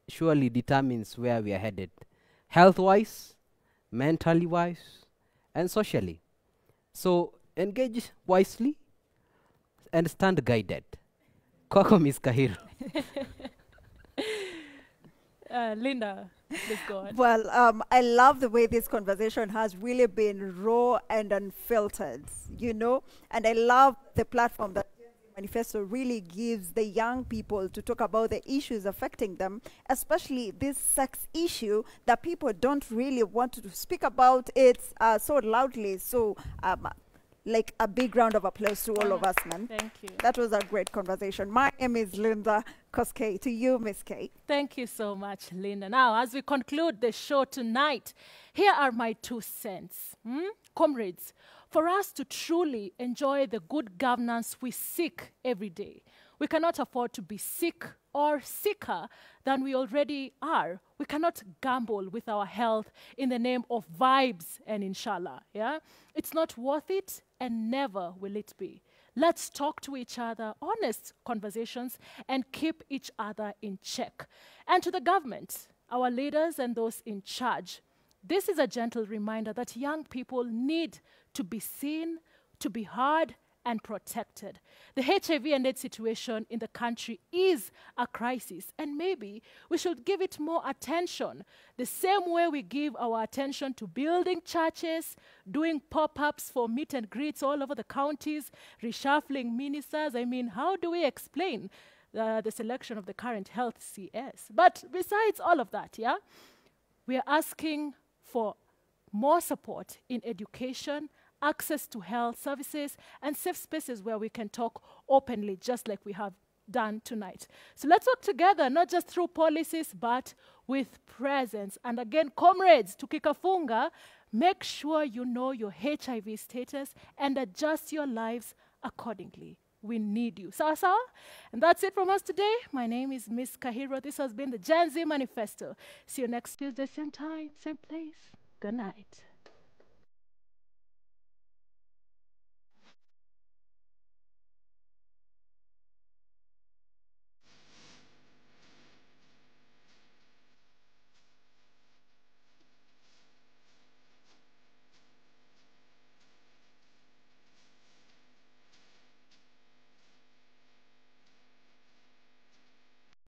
Speaker 7: surely determines where we are headed, health-wise, mentally-wise, and socially. So engage wisely and stand guided. Kwako, Ms. Kahiro.
Speaker 6: Linda, please go on.
Speaker 8: Well, I love the way this conversation has really been raw and unfiltered, you know, and I love the platform that Manifesto really gives the young people to talk about the issues affecting them, especially this sex issue that people don't really want to speak about it so loudly. So, like a big round of applause to all of us, man.
Speaker 6: Thank you.
Speaker 8: That was a great conversation. My name is Linda Koskei. To you, Miss Kay.
Speaker 6: Thank you so much, Linda. Now, as we conclude the show tonight, here are my 2 cents. Comrades, for us to truly enjoy the good governance we seek every day, we cannot afford to be sick or sicker than we already are. We cannot gamble with our health in the name of vibes and inshallah. Yeah? It's not worth it and never will it be. Let's talk to each other, honest conversations, and keep each other in check. And to the government, our leaders and those in charge, this is a gentle reminder that young people need to be seen, to be heard, and protected. The HIV and AIDS situation in the country is a crisis, and maybe we should give it more attention, the same way we give our attention to building churches, doing pop-ups for meet and greets all over the counties, reshuffling ministers. I mean, how do we explain the selection of the current health CS? But besides all of that, yeah, we are asking for more support in education, access to health services, and safe spaces where we can talk openly, just like we have done tonight. So let's work together, not just through policies, but with presence. And again, comrades, tukikafunga, make sure you know your HIV status and adjust your lives accordingly. We need you. Sawa sawa? And that's it from us today. My name is Miss Kahiro. This has been the Gen Z Manifesto. See you next Tuesday, same time, same place. Good night.